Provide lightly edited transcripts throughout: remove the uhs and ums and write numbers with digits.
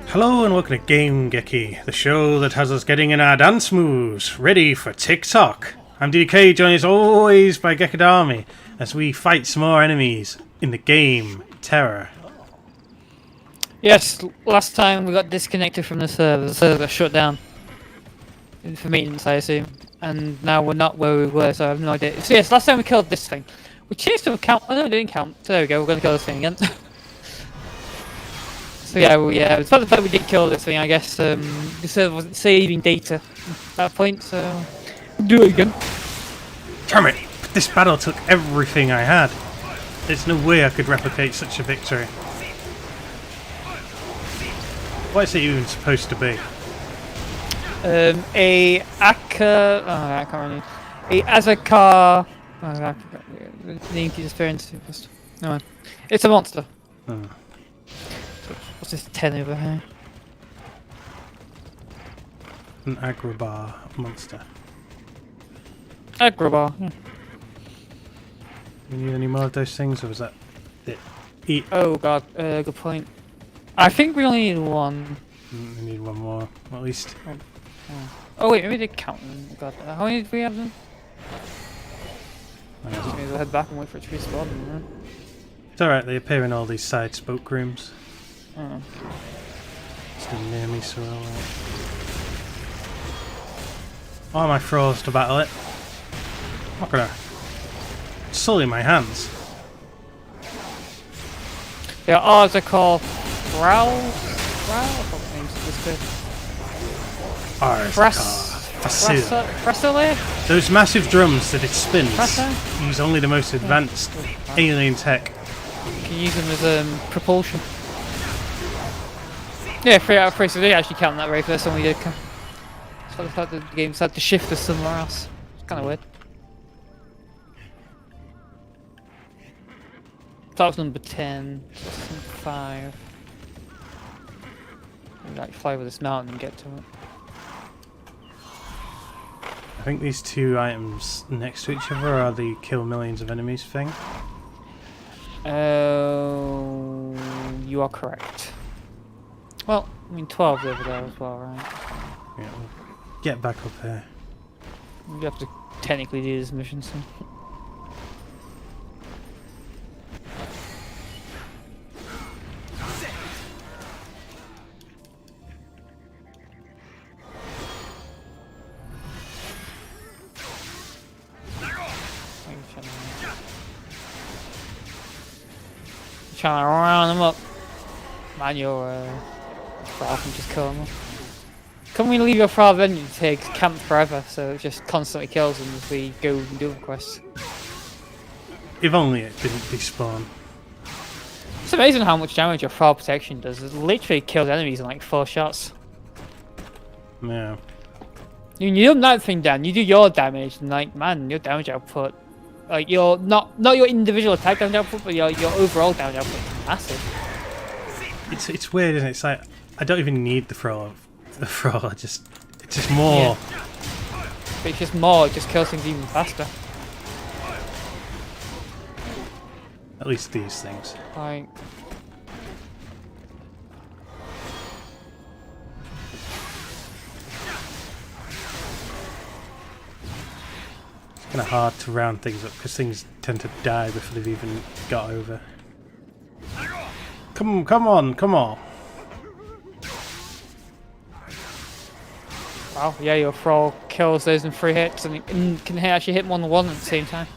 Hello and welcome to Game-Geki, the show that has us getting in our dance moves, ready for TikTok. I'm DK, joined as always by Gekadami, as we fight some more enemies in the game, Tera. Yes, last time we got disconnected from the server got shut down. For maintenance, I assume. And now we're not where we were, so I have no idea. So yes, last time we killed this thing. We changed to a count. Oh no, it didn't count. So there we go, we're gonna kill this thing again. So yeah, despite the fact we did kill this thing, I guess the server wasn't saving data at that point, so do it again. Damn it! This battle took everything I had. There's no way I could replicate such a victory. What is it even supposed to be? A Aka. Oh, I can't remember. A Azakar. Oh, I forgot the name keeps disappearing. No, it's a monster. Oh. What's this 10 over here? An Agrobar monster. Agrobar. Yeah. You need any more of those things, or was that it? Eat. Oh god, good point. I think we only need one. We need one more, at least. Oh wait, maybe they count them. God, how many do we have them? Maybe we'll head back and wait for it to respawn them, right? It's alright, they appear in all these side spoke rooms. Oh. Still near me, so I'll... Oh, am I froze to battle it? I'm not gonna... sully my hands. Yeah, ours are called Growl? I forgot the names of this bit. Ours Frasile? Those massive drums that it spins Frasa? use only the most advanced alien tech. You can use them as propulsion. Yeah, 3 out of 3, so they actually count that very first one we did. So the fact that the game decided to shift us somewhere else. It's kind of weird. That was number 10, so 5. We like fly over this mountain and get to it. I think these two items next to each other are the kill millions of enemies thing. Oh, you are correct. Well, I mean 12 over there as well, right? Yeah, we'll get back up here. You have to technically do this mission soon. Trying to round them up. Man, your Frau can just kill them. Can we leave your Frau venue to take camp forever so it just constantly kills them as we go and do quests? If only it didn't despawn. It's amazing how much damage your Frau protection does. It literally kills enemies in like 4 shots. Yeah. You dump that thing down, you do your damage, and like, man, your damage output, like your not your individual attack damage output, but your overall damage output is massive. It's weird, isn't it? It's like I don't even need the throw. It's just more. Yeah. But it's just more. It just kills things even faster. At least these things. Like. It's kind of hard to round things up because things tend to die before they've even got over. Come on! Wow, yeah, your Frau kills those in 3 hits and can actually hit more than one at the same time.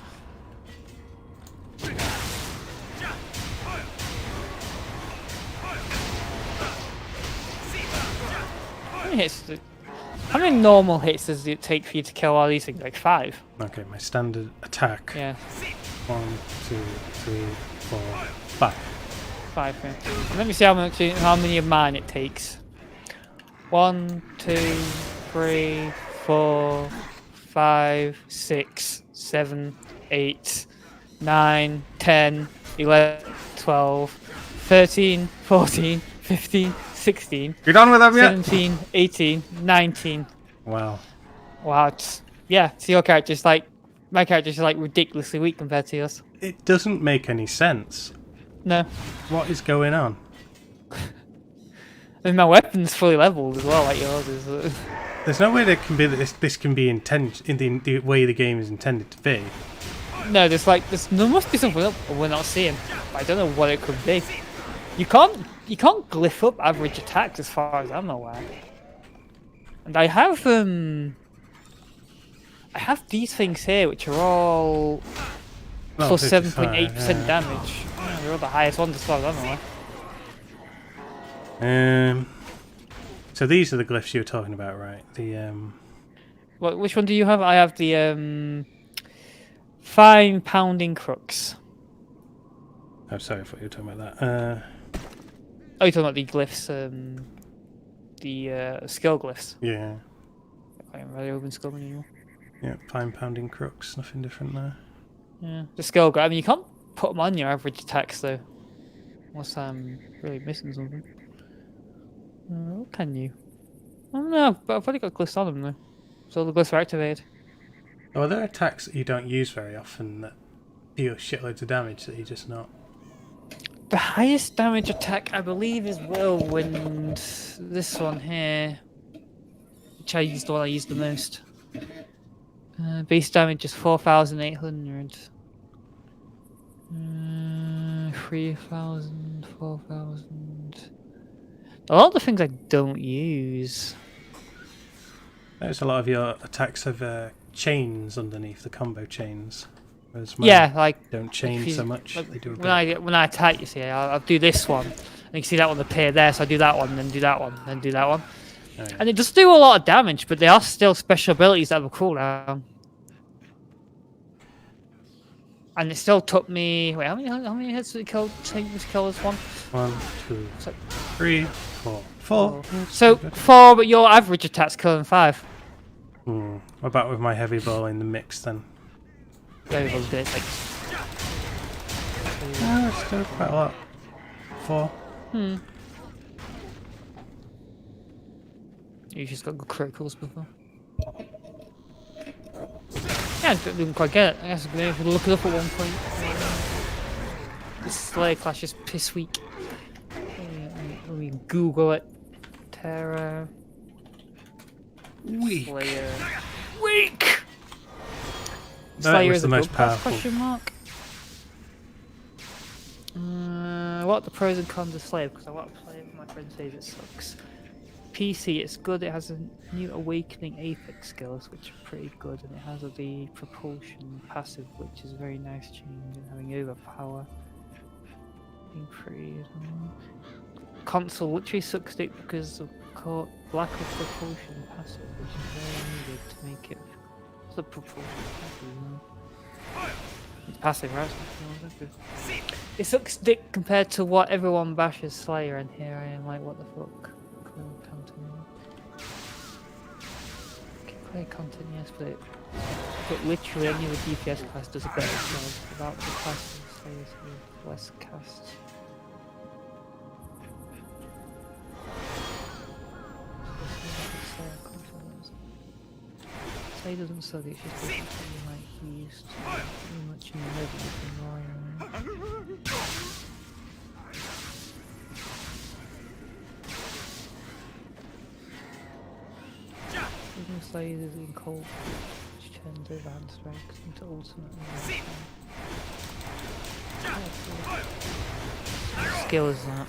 How many normal hits does it take for you to kill all these things? Like 5? Okay, my standard attack. Yeah. 1, 2, 3, 4, 5. 5, yeah. Let me see how many of mine it takes. 1, 2, 3, 4, 5, 6, 7, 8, 9, 10, 11, 12, 13, 14, 15, 16. You're done with them yet? 17, 18, 19. Wow. Wow, yeah, so your character's like, my character's like ridiculously weak compared to yours. It doesn't make any sense. No. What is going on? And my weapon's fully leveled as well, like yours is. There's no way there can be that this can be intent in the way the game is intended to be. No, there must be something up we're not seeing. I don't know what it could be. You can't glyph up average attacks as far as I'm aware. And I have these things here which are all plus 7.8% damage. Yeah, they're all the highest ones as far as I'm aware. So these are the glyphs you were talking about, right? The Which one do you have? I have the fine pounding crooks. I'm sorry, I thought you were talking about that. Oh, you're talking about the glyphs, the skill glyphs. Yeah. I can't really open skill anymore. Yeah, fine pounding crooks, nothing different there. Yeah, the skill I mean, you can't put them on your average attacks though. Unless I'm really missing something. What can you? I don't know, but I've already got glyphs on them though. So the glyphs are activated. Oh, are there attacks that you don't use very often that deal shitloads of damage that you're just not? The highest damage attack, I believe, is Whirlwind. This one here, which the one I used the most. Base damage is 4,800. 3,000, 4,000. A lot of the things I don't use. There's a lot of your attacks have chains underneath the combo chains. Whereas Yeah, like don't chain so much. Like, they do a when I attack, you see, I'll do this one, and you can see that one appear there. So I do that one, then do that one, then do that one, Oh, yeah. and it does do a lot of damage. But they are still special abilities that have a cooldown. And it still took me. Wait, how many hits did it take me to kill this one? 1, 2, 3, 4. 4. So 4, but your average attack's killing 5. What about with my heavy ball in the mix then? Everyone's good. It's like It's still quite a lot. 4. You just got good criticals before. Yeah, I didn't quite get it. I guess I'm going to look it up at one point. This Slayer Clash is piss weak. Let me Google it. Tera. Weak. Slayer. Weak! That Slayer was is the a most good class, powerful. question mark? What are the pros and cons of Slayer? Because I want to play it, my friend says it sucks. PC, it's good. It has a new Awakening Apex skills, which are pretty good, and it has the propulsion passive, which is a very nice change, and having overpower. Being pretty. Console literally sucks dick because of lack of propulsion passive, which is very needed to make it. What's the propulsion passive? It's passive, right? It sucks dick compared to what everyone bashes Slayer, and here I am like, what the fuck? Play content, yes, but literally any other DPS class does a better job without the class of Slayers with less casts. Slayer doesn't suck, it's just basically like he used to pretty much in the middle of the warrior. Even Slayers in cold, which turns advanced strikes into ultimate. What skill is that?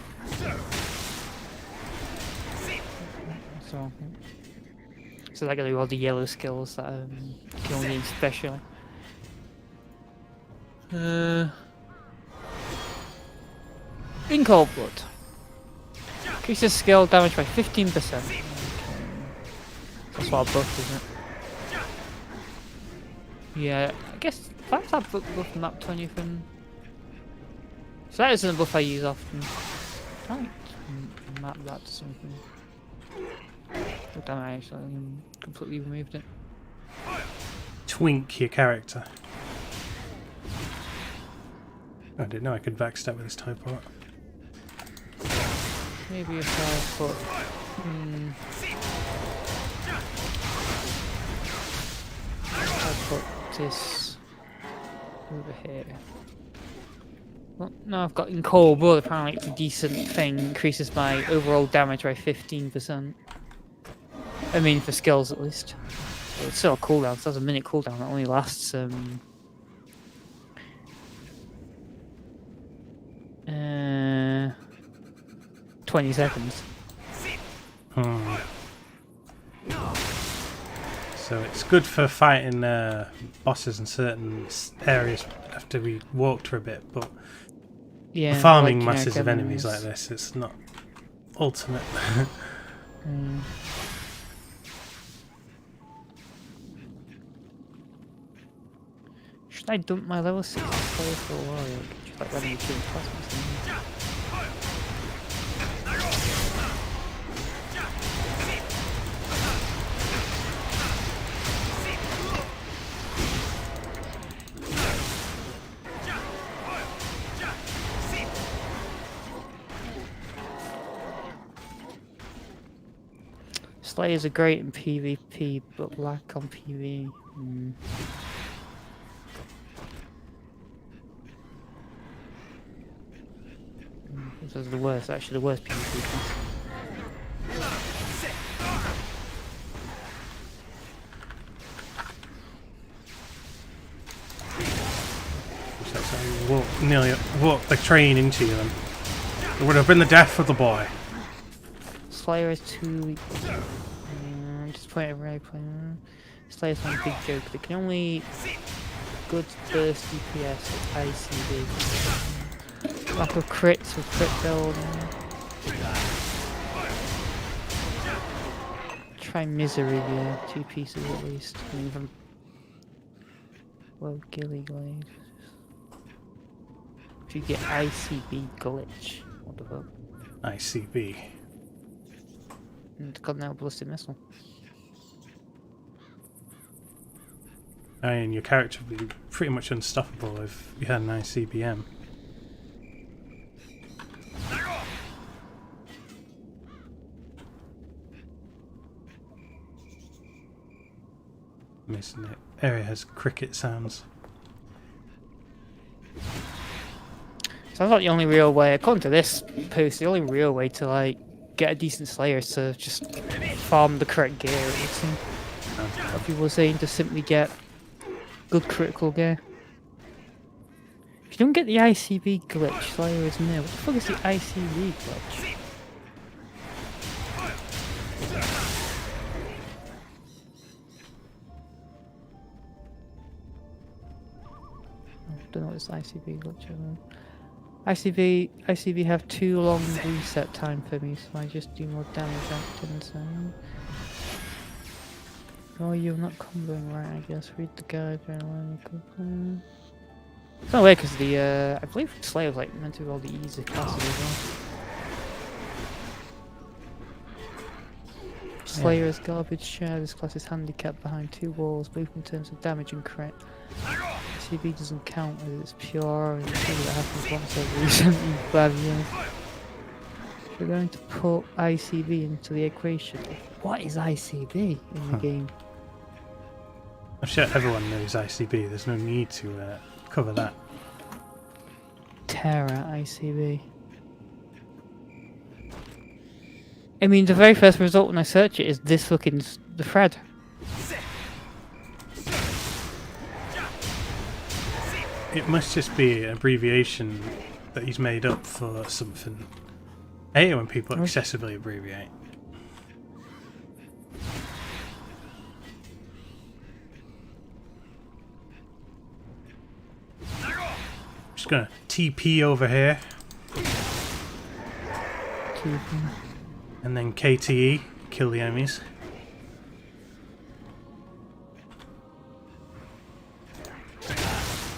So that got all the yellow skills that kill me especially. In cold blood. Increases skill damage by 15%. That's what a buff, isn't it? Yeah, I guess that's that buff mapped on anything. So that isn't a buff I use often. I might map that to something. Oh damn, I actually completely removed it. Twink your character. I didn't know I could backstab with this type art. Maybe if I put... I put this over here. Well, no, I've got in Cold Blood. Apparently, it's a decent thing. Increases my overall damage by 15%. I mean, for skills at least. But it's still a cooldown. So that's a minute cooldown. That only lasts 20 seconds. So it's good for fighting bosses in certain areas after we walked for a bit, but Yeah, farming like, masses of enemies like this, it's not ultimate. Should I dump my level 6 player for a warrior? Just like letting me kill plasmas. Slayers are great in PvP, but lack on PvE. This is the worst, actually, the worst PvP. That's how you nearly walked the train into them. It would have been the death of the boy. Slayer is too weak. Just point a right player. Slayer's one big joke. They can only good burst DPS with ICD. Lack of crits with crit build. Try misery, yeah. 2 pieces at least. And even well, Gilly Glade. If you get ICB glitch, what the fuck? ICB. And got now ballistic missile. I mean, your character would be pretty much unstoppable if you had an ICBM. Missing it. Area has cricket sounds. Sounds like the only real way, according to this post, the only real way to like get a decent Slayer is to just farm the correct gear. It would seem. What people were saying, to simply get good critical gear. If you don't get the ICB glitch, Slayer is nil. What the fuck is the ICB glitch? I don't know what this ICB glitch is. ICB have too long reset time for me, so I just do more damage acting, so... Oh, you're not comboing right, I guess. Read the guide, it's not weird because the, I believe Slayer was like meant to be all the easy classes as well. Slayer is garbage share. This class is handicapped behind 2 walls, both in terms of damage and crit. ICB doesn't count as it's pure and it's that happens once every 75 years. We're going to put ICB into the equation. What is ICB in the game? I'm sure everyone knows ICB, there's no need to cover that. Tera ICB. I mean, the very first result when I search it is this looking the thread. It must just be an abbreviation that he's made up for something. I hate it when people excessively abbreviate. Just gonna TP over here. TP. And then KTE, kill the enemies.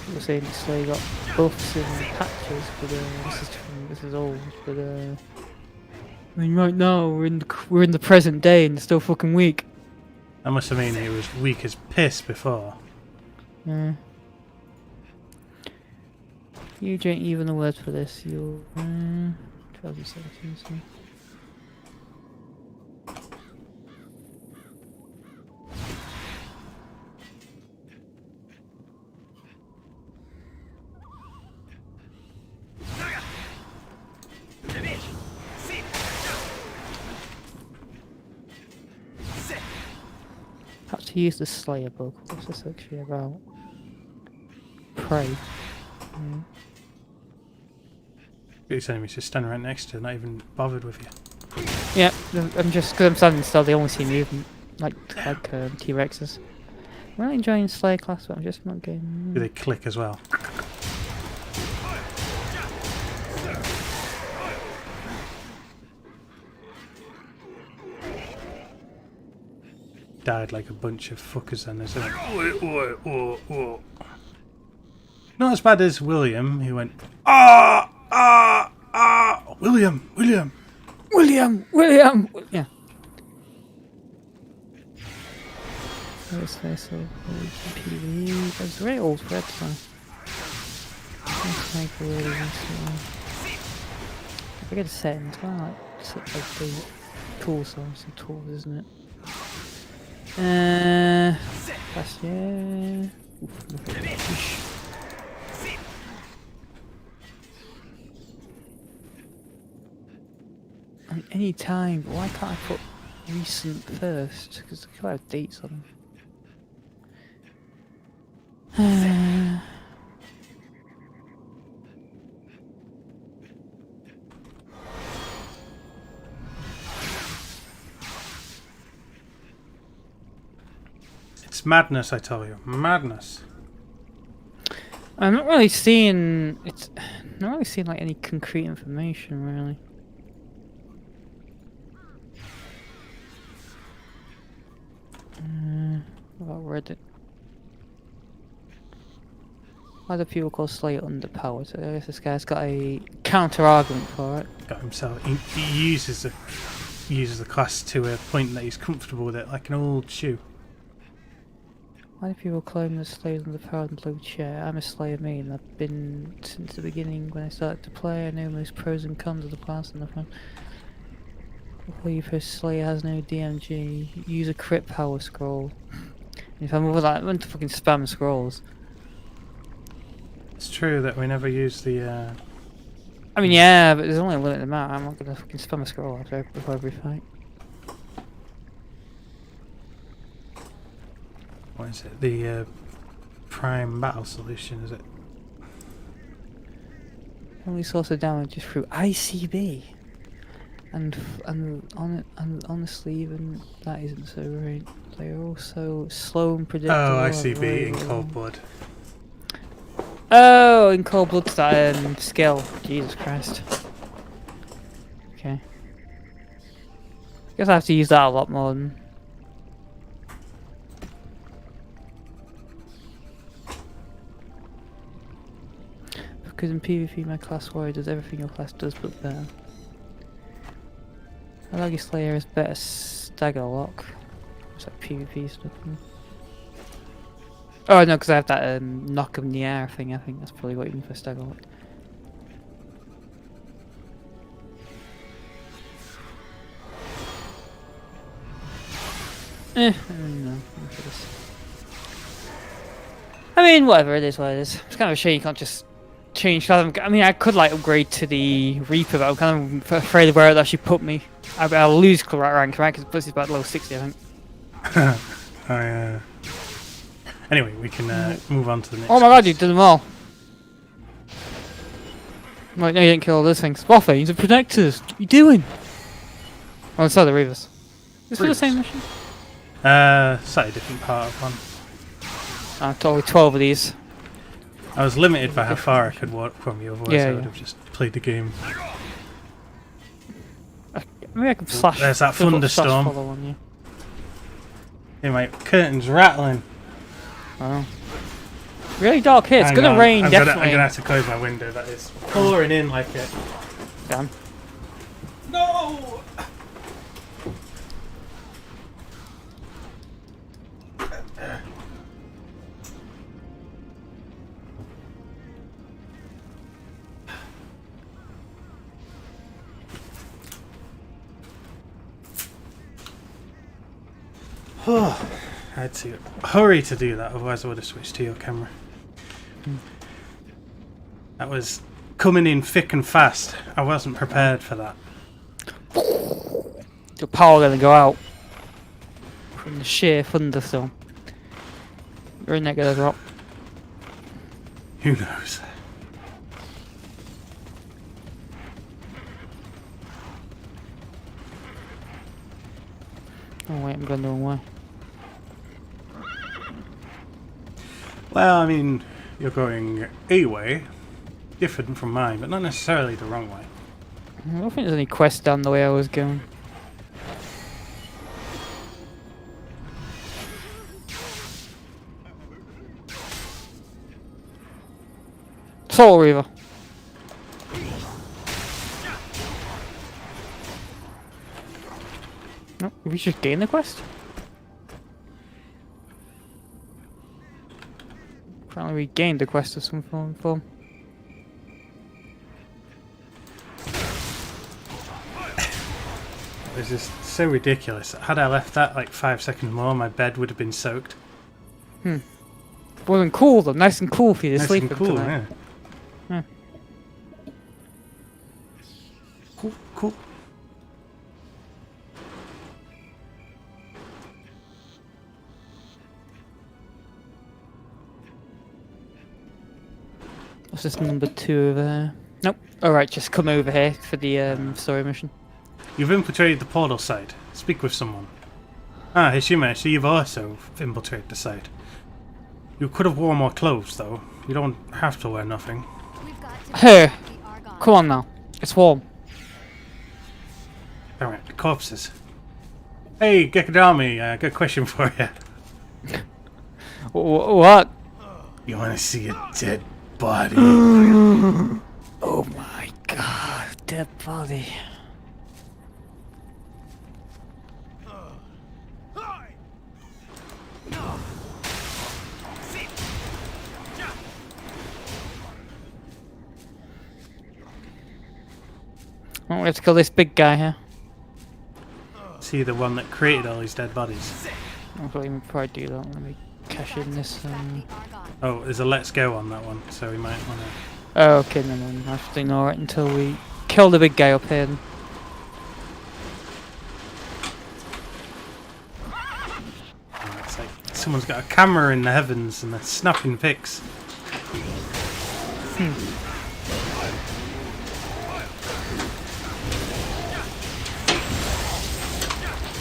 People saying Slayer got buffs and patches, but this is old. But I mean, right now we're in the present day and it's still fucking weak. I must have mean it was weak as piss before. Yeah. You ain't even the words for this. You're 2017. So. to use the Slayer book. What's this actually about? Pray. These enemies just standing right next to you, not even bothered with you. Yeah, I'm just because I'm standing still. They only see movement, like T-Rexes. I'm really enjoying Slayer class, but I'm just not getting. Do they click as well? Died like a bunch of fuckers then, isn't it? Not as bad as William, who went William. Yeah. Where's this PvE? That's very old red one. I get a settings. Well, like the tool source and tools, isn't it? That's yeah. Any time, but why can't I put recent first? Because I could have dates on them. It's madness, I tell you. Madness. I'm not really seeing like any concrete information really. What about Reddit? Other people call Slayer underpowered, so I guess this guy's got a counter argument for it. Got himself. He uses the class to a point that he's comfortable with it, like an old shoe. Why do people claim that Slayer's underpowered and blue chair? I'm a Slayer main. I've been since the beginning when I started to play. I know most pros and cons of the class and the front. Believe her Slayer has no DMG. Use a crit power scroll. If I'm over that, I'm going to fucking spam scrolls. It's true that we never use the. I mean, yeah, but there's only a limited amount. I'm not going to fucking spam a scroll before every fight. What is it? The prime battle solution, is it? Only source of damage is through ICB. And honestly, even that isn't so great. They're also slow and predictable. Oh, ICB in Cold Blood. Oh, in Cold Blood's that skill. Jesus Christ. Okay. Guess I have to use that a lot more than. Because in PvP my class warrior does everything your class does but better. I like Slayer is better stagger lock. It's like PvP stuff. Oh no, because I have that knock in the air thing. I think that's probably what you mean for stagger lock. I don't know. I mean, whatever it is, what it is. It's kind of a shame you can't just change. I mean, I could like upgrade to the Reaper, but I'm kind of afraid of where it actually put me. I'll lose rank, right? Because it puts me about level 60, I think. Anyway, we can move on to the next. Oh my god, you did them all. Right, no, you didn't kill all those things. Waffle, the protectors. What are you doing? Oh, it's the Reavers. Is it the same mission? Slightly different part of one. Totally 12 of these. I was limited by how far I could walk from you, otherwise I would have just played the game. Maybe I can flash. There's that thunderstorm. On you. Yeah, my curtain's rattling. Oh. Really dark here. It's gonna rain, definitely. I'm gonna have to close my window. That is pouring in like it. Damn. No! I had to hurry to do that, otherwise I would have switched to your camera. That was coming in thick and fast. I wasn't prepared for that. Your power gonna go out from the sheer thunderstorm. We're in that gonna drop. Who knows? Oh wait, I'm going the wrong way. Well, I mean, you're going a way, different from mine, but not necessarily the wrong way. I don't think there's any quest down the way I was going. Soul Reaver. No, we should gain the quest. Apparently we gained the quest of some form. It's just so ridiculous. Had I left that like 5 seconds more, my bed would have been soaked. Wasn't cool though, nice and cool for you to Nice sleep and in cool, tonight. yeah. Cool. What's this number 2 over there? Nope. Alright, just come over here for the story mission. You've infiltrated the portal site. Speak with someone. Ah, Hishima, I see you've also infiltrated the site. You could have worn more clothes, though. You don't have to wear nothing. Here! Come on now. It's warm. Alright, corpses. Hey, Gekadami, good question for you. What? You want to see a dead body? Oh my god, dead body. Oh, let's kill this big guy here. See the one that created all these dead bodies. I'll probably do that. Let me cash in this. Oh, there's a let's go on that one, so we might want to... Oh, okay, no, I have to ignore it until we kill the big guy up here. Then. Oh, it's like someone's got a camera in the heavens and they're snapping pics.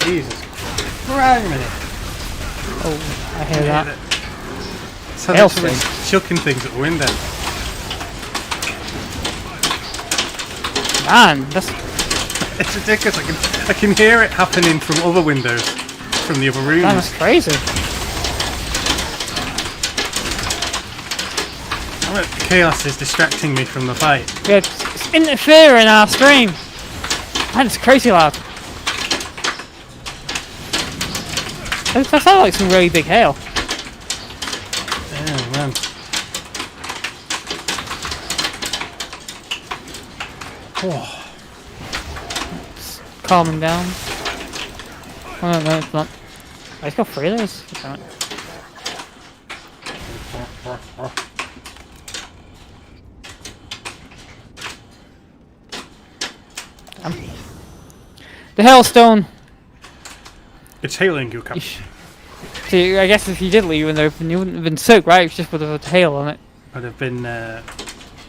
Jesus Christ! Oh, I hear that. So Hailstone. someone's chucking things at the window. Man, that's It's ridiculous. I can hear it happening from other windows, from the other rooms. that's crazy. Chaos is distracting me from the fight. Yeah, it's interfering our stream. Man, it's crazy loud. That sounds like some really big hail. Oh man. Oh. It's calming down. Oh no, it's not. I just got 3 of those. Damn it. The hailstone. It's hailing you, Cap. See, I guess if you did leave in there, you wouldn't have been soaked, right? It's just with a hail on it. I'd have been It rained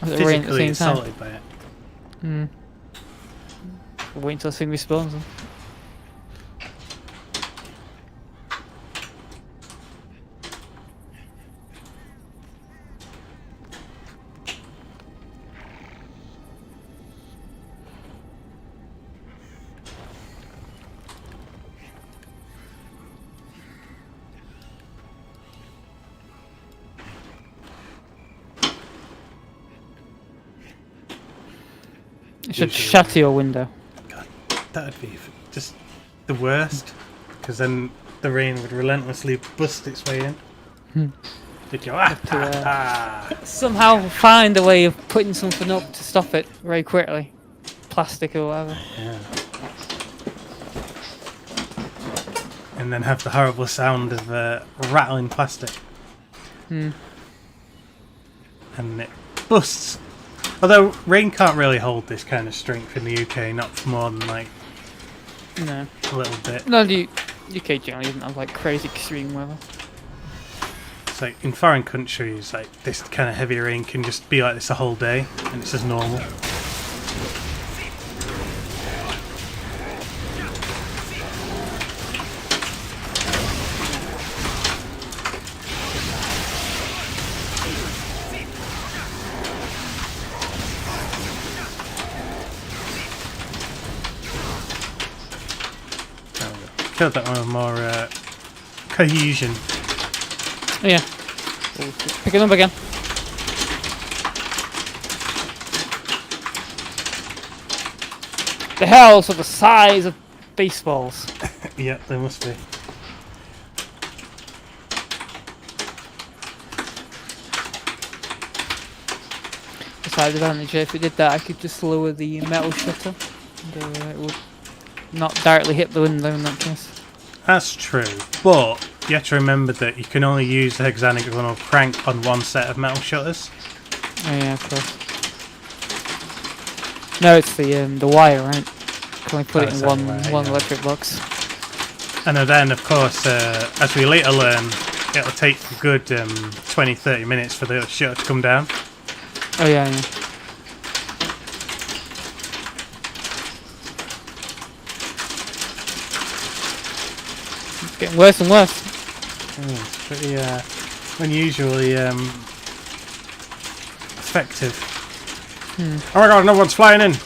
at the physically same time. assaulted by it. Wait until this thing respawns. Then. It should shatter your window. God, that'd be just the worst. Because then the rain would relentlessly bust its way in. It'd go, Somehow find a way of putting something up to stop it very quickly. Plastic or whatever. Yeah. And then have the horrible sound of rattling plastic. And it busts. Although rain can't really hold this kind of strength in the UK, not for more than like No. a little bit. No, the UK generally doesn't have like crazy extreme weather. It's like in foreign countries, like this kind of heavy rain can just be like this a whole day, and it's just normal. Killed that one with more cohesion. Yeah. Pick it up again. The hells are the size of baseballs. Yeah, they must be. The side advantage, if we did that, I could just lower the metal shutter. And, it would not directly hit the window in that case. That's true, but you have to remember that you can only use the hexagonal crank on one set of metal shutters. Oh yeah, of course. No, it's the wire, right? Can we put it in one electric box? And then, of course, as we later learn, it'll take a good 20-30 minutes for the shutter to come down. Oh yeah, yeah. It's getting worse and worse. It's pretty unusually effective. Oh my god, another one's flying in!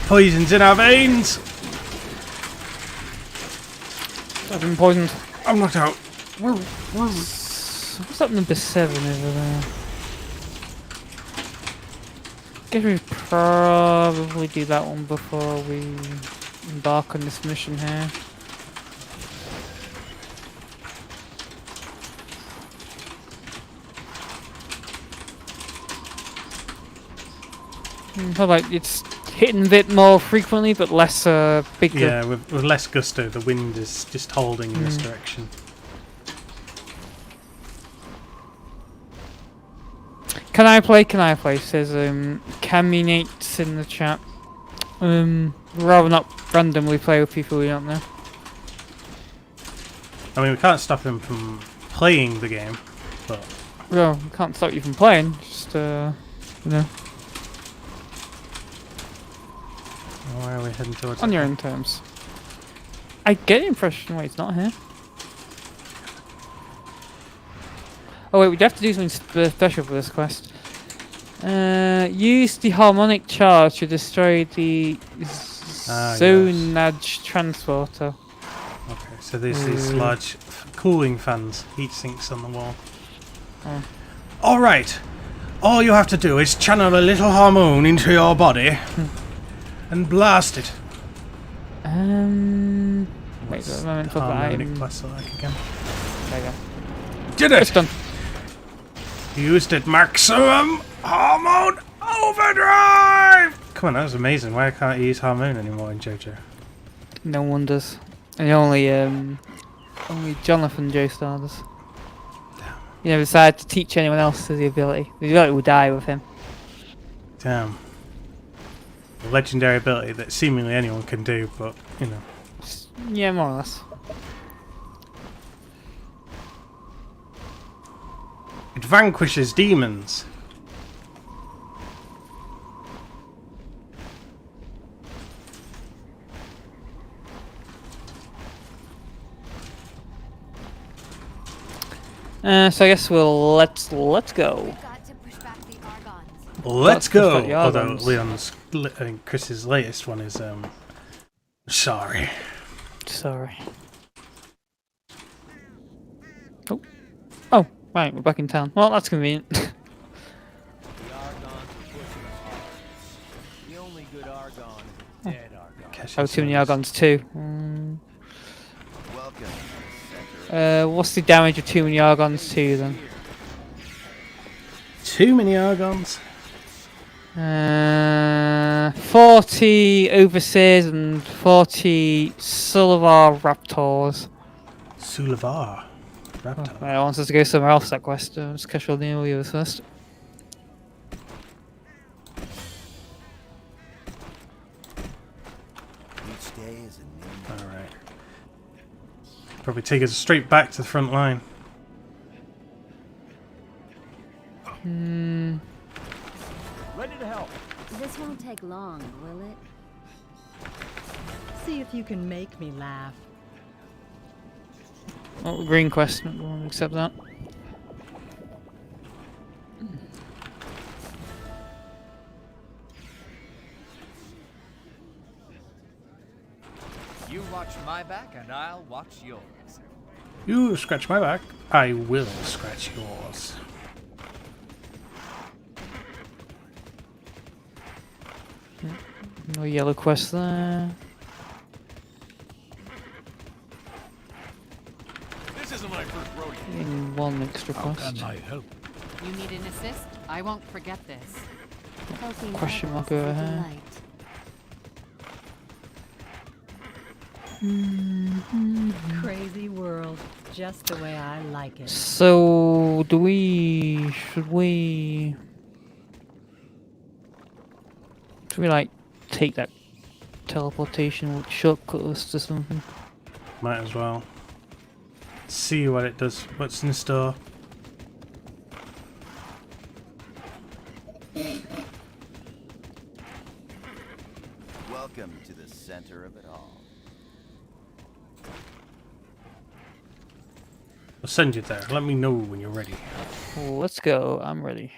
Poison's in our veins! I've been poisoned. I'm knocked out. What's up number 7 over there? Guess we probably do that one before we embark on this mission here. How about it's hitting a bit more frequently, but less big. Yeah, with less gusto, the wind is just holding in this direction. Can I play? Says Caminates in the chat. Rather not randomly play with people we don't know. I mean, we can't stop him from playing the game, but... Well, we can't stop you from playing, just, you know. Where are we heading towards? On your own terms. I get the impression, wait, it's not here. Oh wait, we'd have to do something special for this quest. Use the harmonic charge to destroy the zonage transporter. Okay, so there's these large cooling fans, heat sinks on the wall. Oh. Alright, all you have to do is channel a little hormone into your body and blast it. Wait a moment for harmonic blast like again. There you go. Did it! It's done. Used it, maximum hormone overdrive! Come on, that was amazing. Why can't you use hormone anymore in JoJo? No one does. And only Jonathan Joestar does. Damn. You never decided to teach anyone else the ability. The ability will die with him. Damn. A legendary ability that seemingly anyone can do, but, you know. Yeah, more or less. It vanquishes demons. So I guess we'll let's go. Let's go. the Although Argons. Chris's latest one is sorry. Sorry. Oh, right, we're back in town. Well, that's convenient. The Argons are pushing hard. The only good Argon is a dead Argon. Oh, too many Argons too. Welcome. What's the damage of too many Argons to then? Too many Argons? 40 overseers and 40 Silver Raptors. Sulavar. Raptor. I want us to go somewhere else that quest. Just casual deal with yours first. Each day is a new Alright. Probably take us straight back to the front line. ready to help. This won't take long, will it? See if you can make me laugh. Oh, green quest. We'll accept that. You watch my back and I'll watch yours. You scratch my back, I will scratch yours. No yellow quest there. This isn't my first rodeo. And one extra quest. help? You need an assist? I won't forget this. Helping Question mark others over is a here. delight. Crazy world, just the way I like it. So, should we like take that teleportation shortcut us to something? Might as well. See what it does, what's in store. Welcome to the center of it all. I'll send you there. Let me know when you're ready. Well, let's go. I'm ready.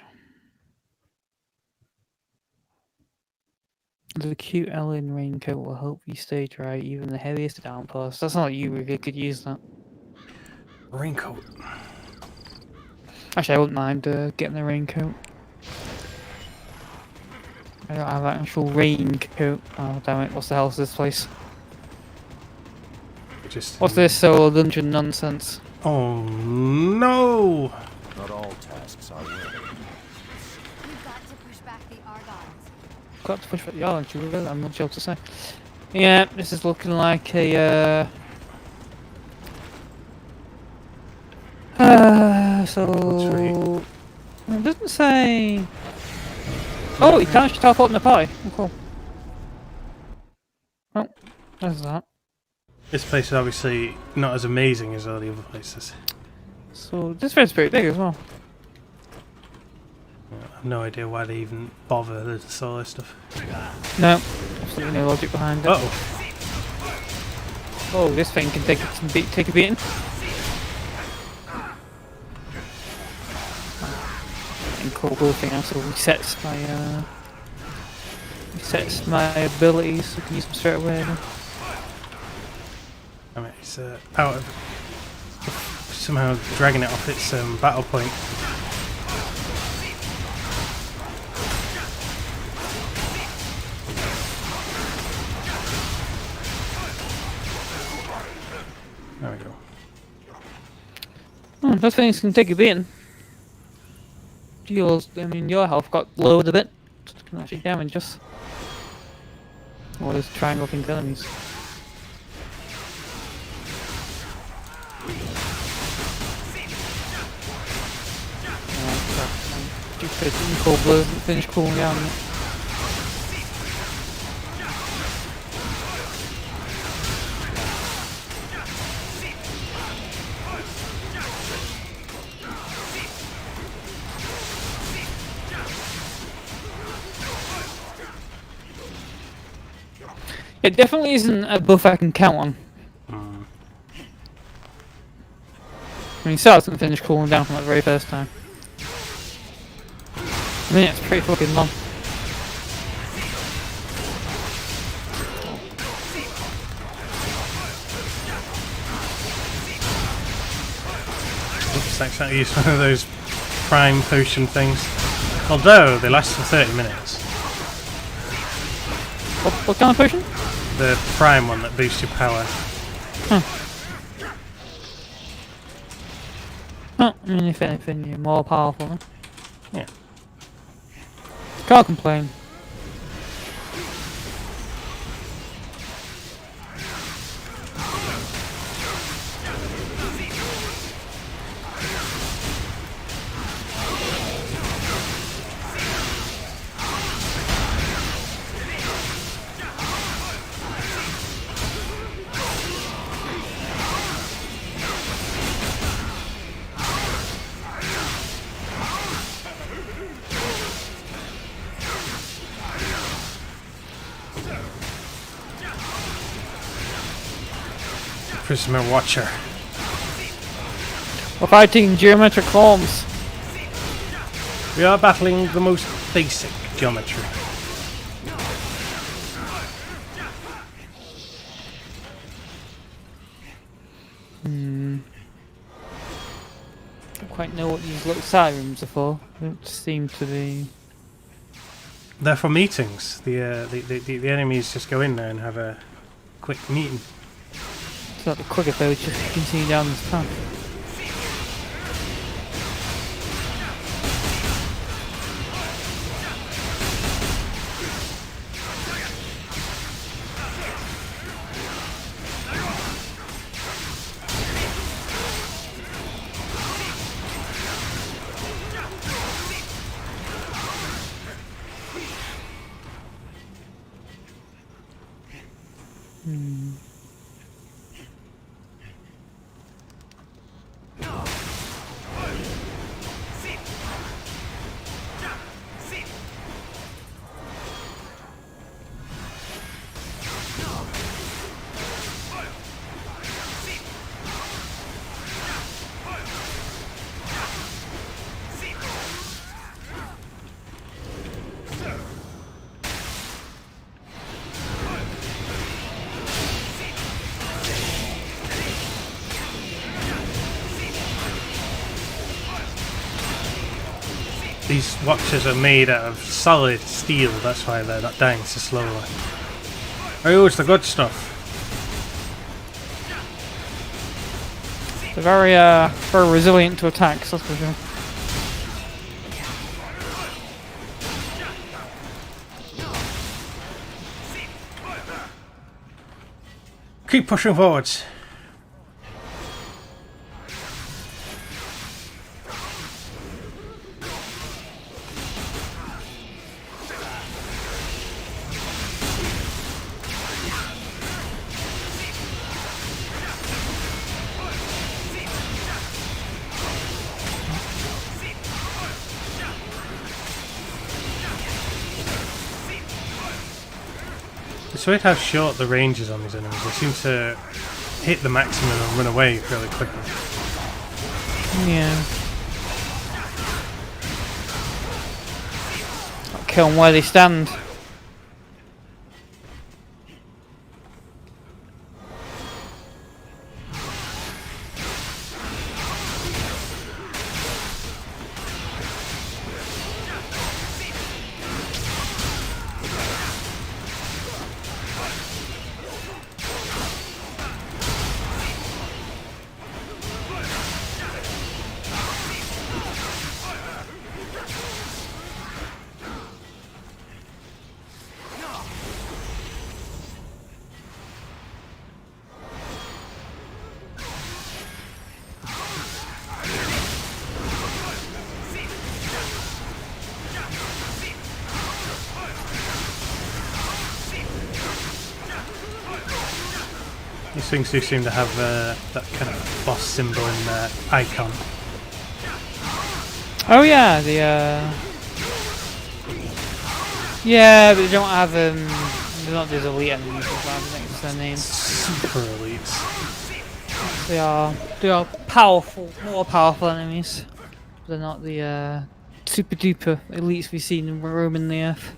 The cute Ellen raincoat will help you stay dry even the heaviest downpours. That's not you if you could use that. Raincoat. Actually, I wouldn't mind getting the raincoat. I don't have an actual raincoat. Oh, damn it. What's the hell is this place? Just What's this solo dungeon nonsense? Oh no! Not all tasks are worthy. We've got to push back the Argons. Got to push back the orange, really? I'm not sure what to say. Yeah, this is looking like a so it doesn't say. Oh, you can't actually teleport in the pie. Oh, cool. Oh, there's that. This place is obviously not as amazing as all the other places. So this is pretty big as well. I have no idea why they even bother the solo stuff. No, absolutely no logic behind it. Uh oh. Oh, this thing can take take a beating. And cool thing also resets my abilities. So I can use them straight away. I mean, it's out of somehow dragging it off its battle point. There we go. Oh, those things can take a beating. Your health got lowered a bit. So it can actually damage us. Or those triangle things enemies. Cold blow, finish cooling down. It definitely isn't a buff I can count on. I mean, so I was going to finish cooling down from that very first time. I mean, it's pretty fucking long. Oops, accidentally used one of those prime potion things. Although they last for 30 minutes. What kind of potion? The prime one that boosts your power. Oh, I mean, if anything, you're more powerful. Huh? Yeah. Can't complain. Prisma Watcher. We're fighting geometric forms. We are battling the most basic geometry. Don't quite know what these little side rooms are for. Don't seem to be. They're for meetings. The enemies just go in there and have a quick meeting. It's not the quicker if they would just continue down this path. These watches are made out of solid steel, that's why they're not dying so slowly. Oh, it's the good stuff. They're very resilient to attacks, that's for sure. Keep pushing forwards. It's weird how short the range is on these enemies. They seem to hit the maximum and run away fairly quickly. Yeah. I'll kill them where they stand. These things do seem to have that kind of boss symbol in their icon. Oh yeah, the yeah, but they don't have they're not these elite enemies. That's their name. Super elites. They are powerful, more powerful enemies. They're not the super duper elites we've seen in roaming the earth.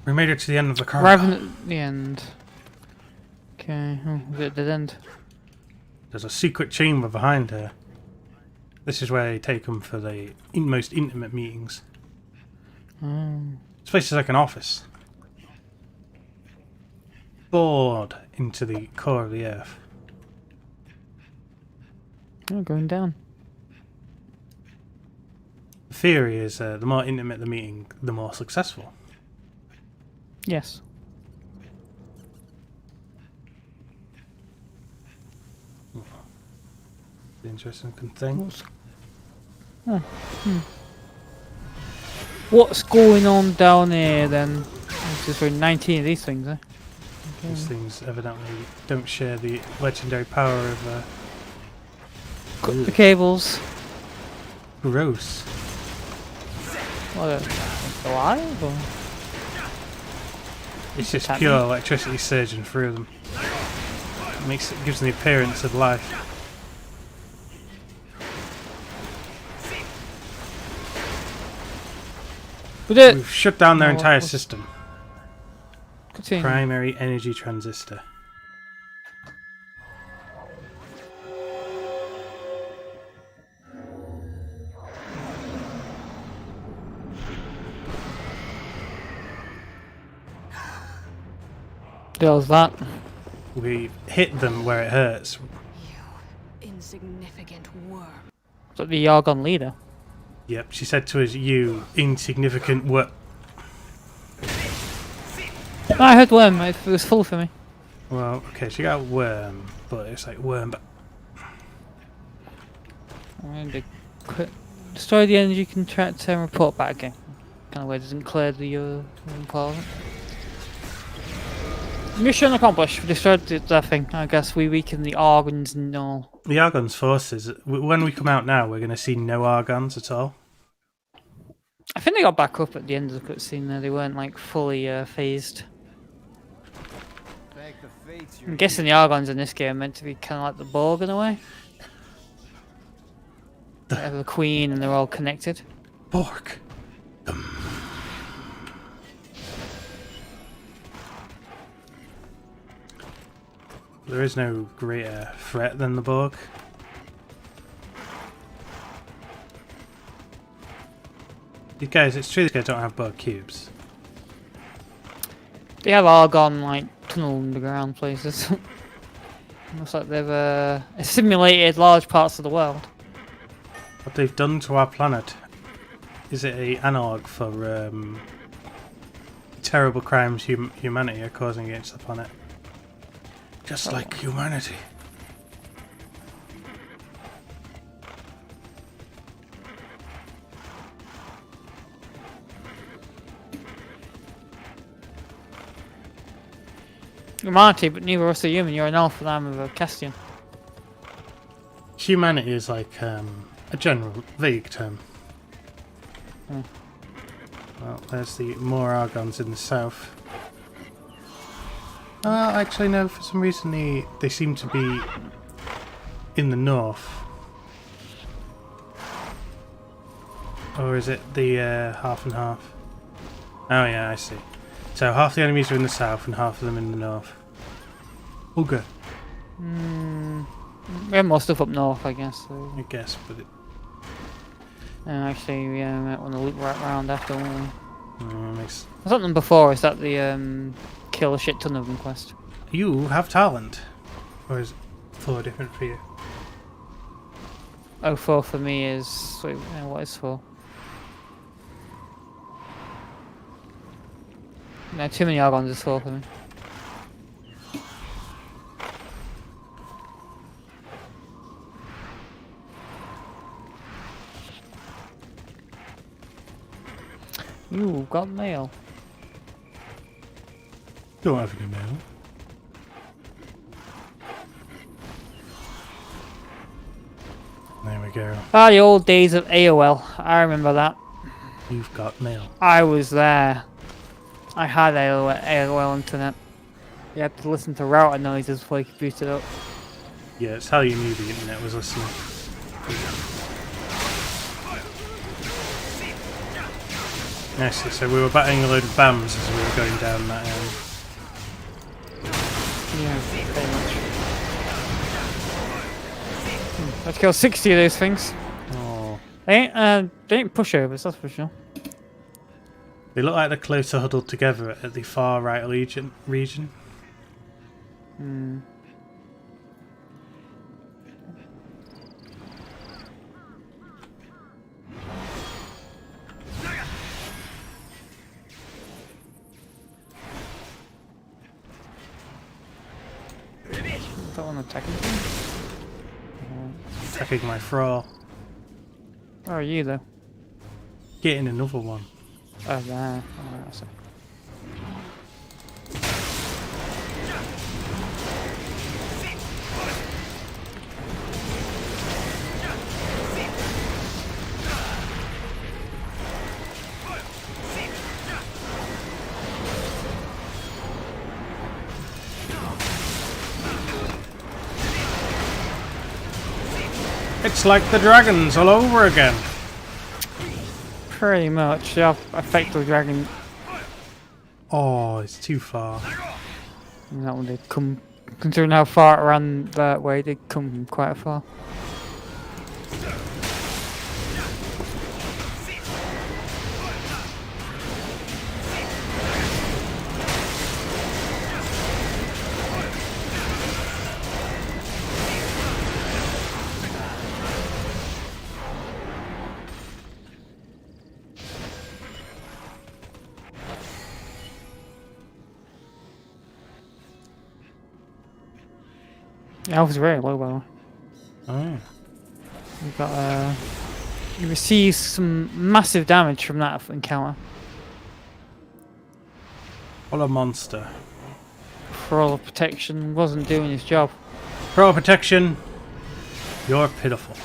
We made it to the end of the corridor. Arriving at the end. Okay, oh, is it dead end? There's a secret chamber behind here. This is where they take them for the most intimate meetings. Oh. This place is like an office. Bored into the core of the earth. Oh, going down. The theory is the more intimate the meeting, the more successful. Yes. interesting thing. What's going on down here then? It's just for 19 of these things, eh? These things evidently don't share the legendary power of Cut the cables. gross. What, alive? Or? It's just Tap pure me. electricity surging through them. Gives them the appearance of life. We did it! We've shut down their No, entire what's- system. Continue. Primary energy transistor. The hell's that? We hit them where it hurts. Insignificant worm. Is that the Argon leader? Yep, she said to us, "You insignificant what?" No, I heard worm. It was full for me. Well, okay, she got worm, but it's like worm. But I'm going to destroy the energy contractor and report back again. Kind of way doesn't clear the part of it. Mission accomplished. We destroyed that thing. I guess we weakened the Argons and all. the Argon's forces. When we come out now, we're going to see no Argons at all. I think they got back up at the end of the cutscene there. They weren't like fully phased. Thank the fates I'm guessing the Argons in this game are meant to be kind of like the Borg in a way. They have the Queen and they're all connected. Bork. There is no greater threat than the Borg. These guys, it's true these guys don't have Borg cubes. They have Argon like tunnel underground places. Looks like they've assimilated large parts of the world. What they've done to our planet. Is it a analogue for terrible crimes humanity are causing against the planet? Just like humanity. Humanity, but neither of us are human. You're an elf and I'm a Castian. Humanity is like a general, vague term. Well, there's the more Argons in the south. Actually no, for some reason they seem to be in the north. Or is it the half and half? Oh yeah, I see. So half the enemies are in the south and half of them in the north. Okay. We have more stuff up north, I guess. So. I guess, but it Actually, yeah, we might want to loop right round after. Won't we? makes... I've done them before. Is that the kill a shit ton of them quest? You have talent. Or is it 4 different for you? Oh, 4 for me is... Wait, what is 4? No, too many Argons is 4 for me. Ooh, got mail. Don't have any mail. There we go. Ah, the old days of AOL. I remember that. You've got mail. I was there. I had AOL internet. You had to listen to router noises before you could boot it up. Yeah, it's how you knew the internet was listening. Nicely, so we were batting a load of BAMs as we were going down that Yeah, pretty much. Let's kill 60 of those things. Oh. They ain't pushovers, that's for sure. They look like they're closer huddled together at the far right region. That one attacking. attacking my thrall. Where are you though? Getting another one. Oh, there. Oh, I see. It's like the dragons all over again. Pretty much. Yeah, I faked the dragon. Oh, it's too far. And that one did come. Considering how far it ran that way, it did come quite far. Yeah, I was very low, by the way. Oh. You got you received some massive damage from that encounter. What a monster. For all the protection wasn't doing his job. Pro protection, you're pitiful.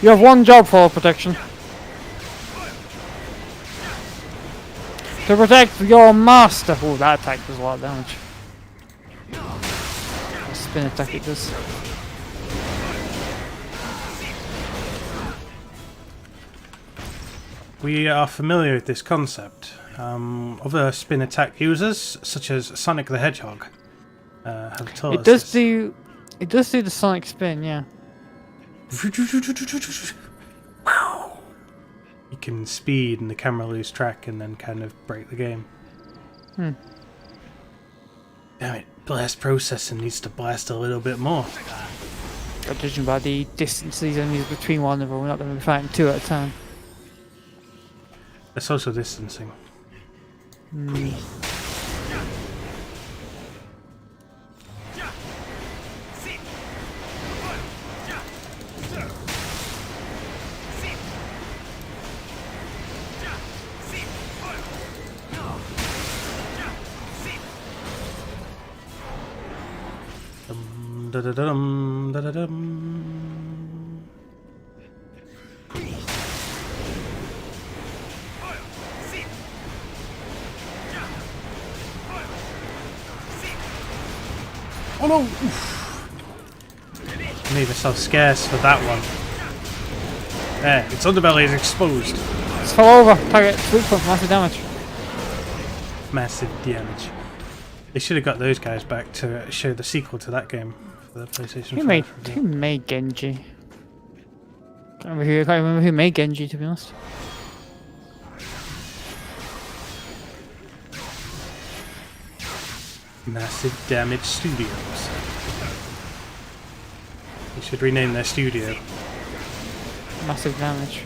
You have one job for protection. To protect your master. Oh, that attack does a lot of damage. The spin attack it does. We are familiar with this concept. Other spin attack users, such as Sonic the Hedgehog, have taught us It does this. do. It does do the sonic spin, yeah. You can speed and the camera lose track and then kind of break the game. Damn it, blast processing needs to blast a little bit more. But judging by the distance these enemies between one another, we're not going to be fighting two at a time. There's social distancing. Da-da-dum, da-da-dum. Oh no! Oof. Made myself scarce for that one. There, its underbelly is exposed. It's fall over. Target. Weak point. Massive damage. Massive damage. They should have got those guys back to show the sequel to that game for the PlayStation 5 review. Who made Genji? Can't remember who made Genji, to be honest. Massive Damage Studios. They should rename their studio. Massive damage.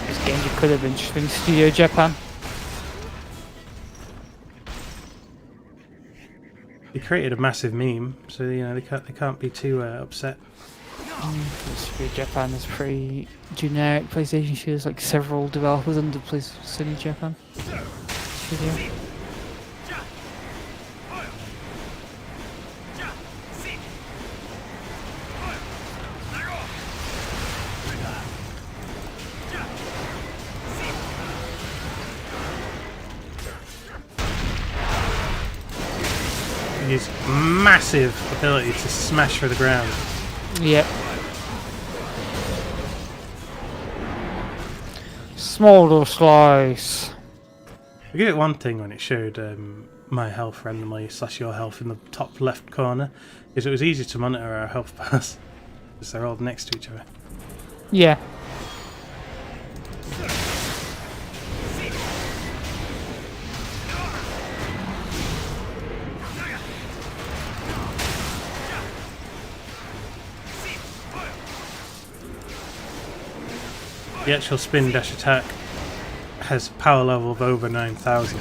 This Genji could have been just been Studio Japan. They created a massive meme, so you know they can't be too upset. Studio Japan is pretty generic. PlayStation shows like several developers under Studio Japan. Studio. His massive ability to smash through the ground. Yep. Smolder slice. I give it one thing when it showed my health randomly / your health in the top left corner, is it was easy to monitor our health bars because they're all next to each other. Yeah. The actual spin dash attack has a power level of over 9,000.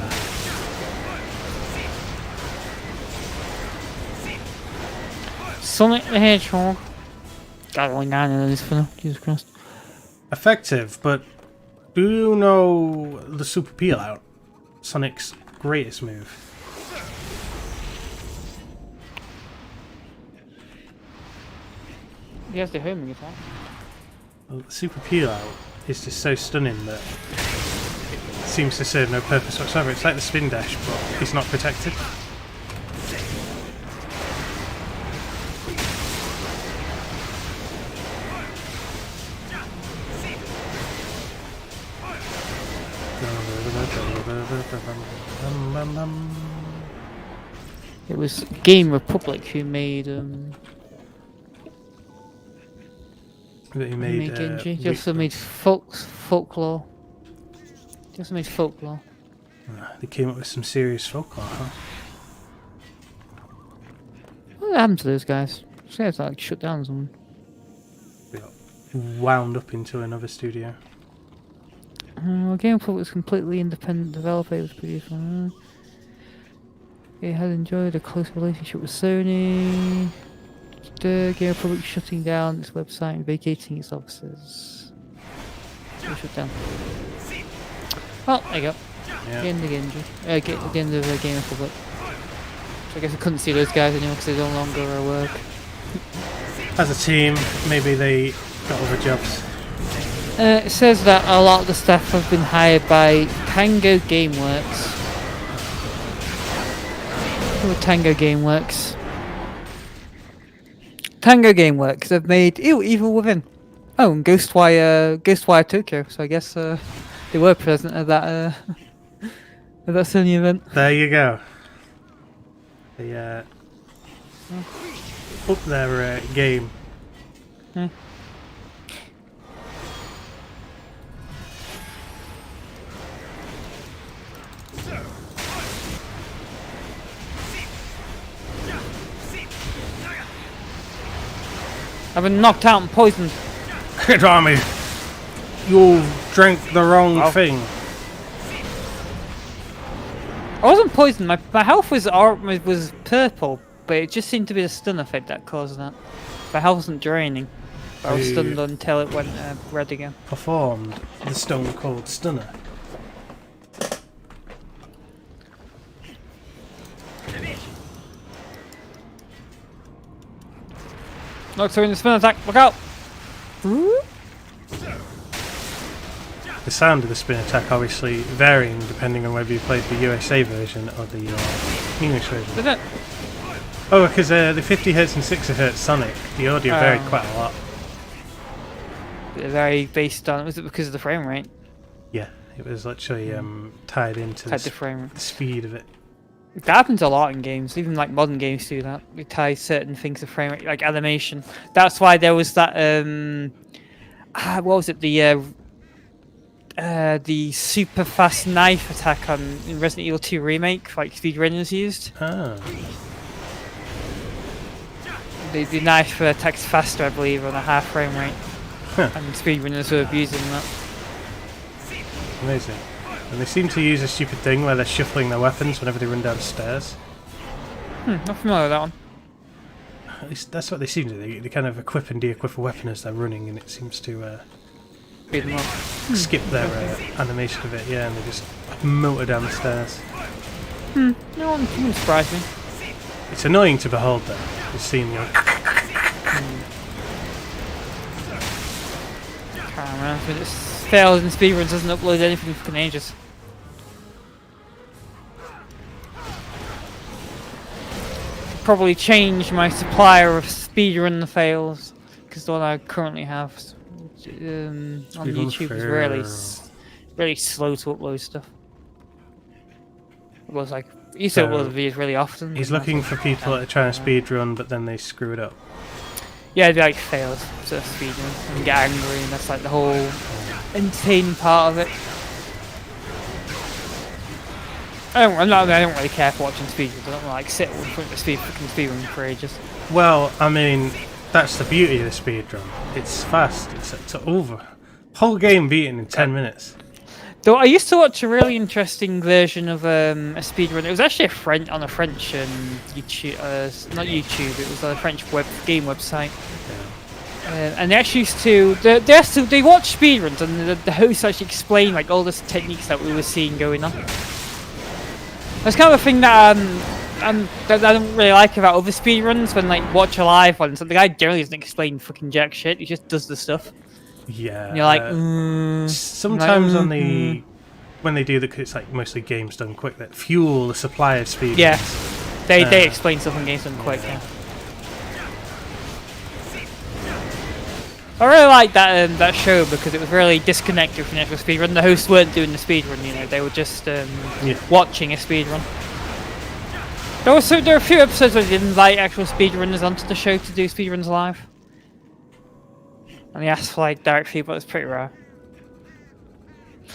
Sonic the Hedgehog. Got only 9 of those for now. Jesus Christ. Effective, but do you know the super peel out? Sonic's greatest move. He has the homing attack. Well, the super peel out is just so stunning that it seems to serve no purpose whatsoever. It's like the spin dash, but it's not protected. It was Game Republic who made That he made. Game-Geki. Just made folklore. Just made folklore. They came up with some serious folklore, huh? What happened to those guys? They had to like shut down someone. They got wound up into another studio. Game Republic was completely independent developer. It was produced. It had enjoyed a close relationship with Sony. The Game Republic shutting down its website and vacating its offices. Shut down. Well, there you go. Yeah. The end of the end of Game Republic. So I guess I couldn't see those guys anymore because they no longer work. As a team, maybe they got other jobs. It says that a lot of the staff have been hired by Tango Gameworks. Who are Tango Gameworks? Tango Gameworks have made Evil Within. Oh, and Ghostwire Tokyo. So I guess they were present at that at that Sony event. There you go. They up their game. Yeah. I've been knocked out and poisoned. Hit on me! You drank the wrong thing. I wasn't poisoned. My health was purple, but it just seemed to be the stun effect that caused that. My health wasn't draining. I was stunned until it went red again. Performed the Stone Cold Stunner. Look, so in the spin attack. Look out! The sound of the spin attack obviously varying depending on whether you played the USA version or the English version. Did it? Oh, because the 50Hz and 60Hz Sonic, the audio varied quite a lot. They're very based on. Was it because of the frame rate? Yeah, it was literally tied into Tied the frame rate. the speed of it. That happens a lot in games. Even like modern games do that. They tie certain things to frame rate, like animation. That's why there was that. What was it? The super fast knife attack in Resident Evil 2 remake, like speedrunners used. Ah. The knife attacks faster, I believe, on a half frame rate. Huh. And speedrunners were abusing that. Amazing. And they seem to use a stupid thing where they're shuffling their weapons whenever they run downstairs. Not familiar with that one. At least that's what they seem to do. They kind of equip and de-equip a weapon as they're running, and it seems to Beat them up. skip their animation of it, yeah, and they just motor down the stairs. No one wouldn't surprise me. It's annoying to behold, though. Just seeing you. Can't remember if it fails and speedruns doesn't upload anything for ages. Probably change my supplier of speedrun fails because the one I currently have on YouTube is really slow to upload stuff. It was like he used to upload videos really often. He's looking for people that are trying to speedrun, but then they screw it up. Yeah, it'd be like fails to speedrun and get angry, and that's like the whole entertaining part of it. I don't really care for watching speedruns. I don't like sit in front of the speedrun for ages. Well, I mean, that's the beauty of the speedrun. It's fast. It's over. Whole game beaten in 10 minutes. Though I used to watch a really interesting version of a speedrun. It was actually on a French YouTube, not YouTube. It was a French game website. And they actually used to they watch speedruns, and the host actually explained like all the techniques that we were seeing going on. That's kind of a thing that that I don't really like about other speedruns when like watch a live one. So the guy generally doesn't explain fucking jack shit. He just does the stuff. Yeah. And you're like, sometimes on the when they do it's like mostly games done quick that fuel the supply of speed. Yeah, they explain stuff in games done quick. Yeah. I really liked that show because it was really disconnected from the actual speedrun. The hosts weren't doing the speedrun, you know, they were just watching a speedrun. There were a few episodes where they didn't invite actual speedrunners onto the show to do speedruns live. And they asked for like direct feedback, it's pretty rare.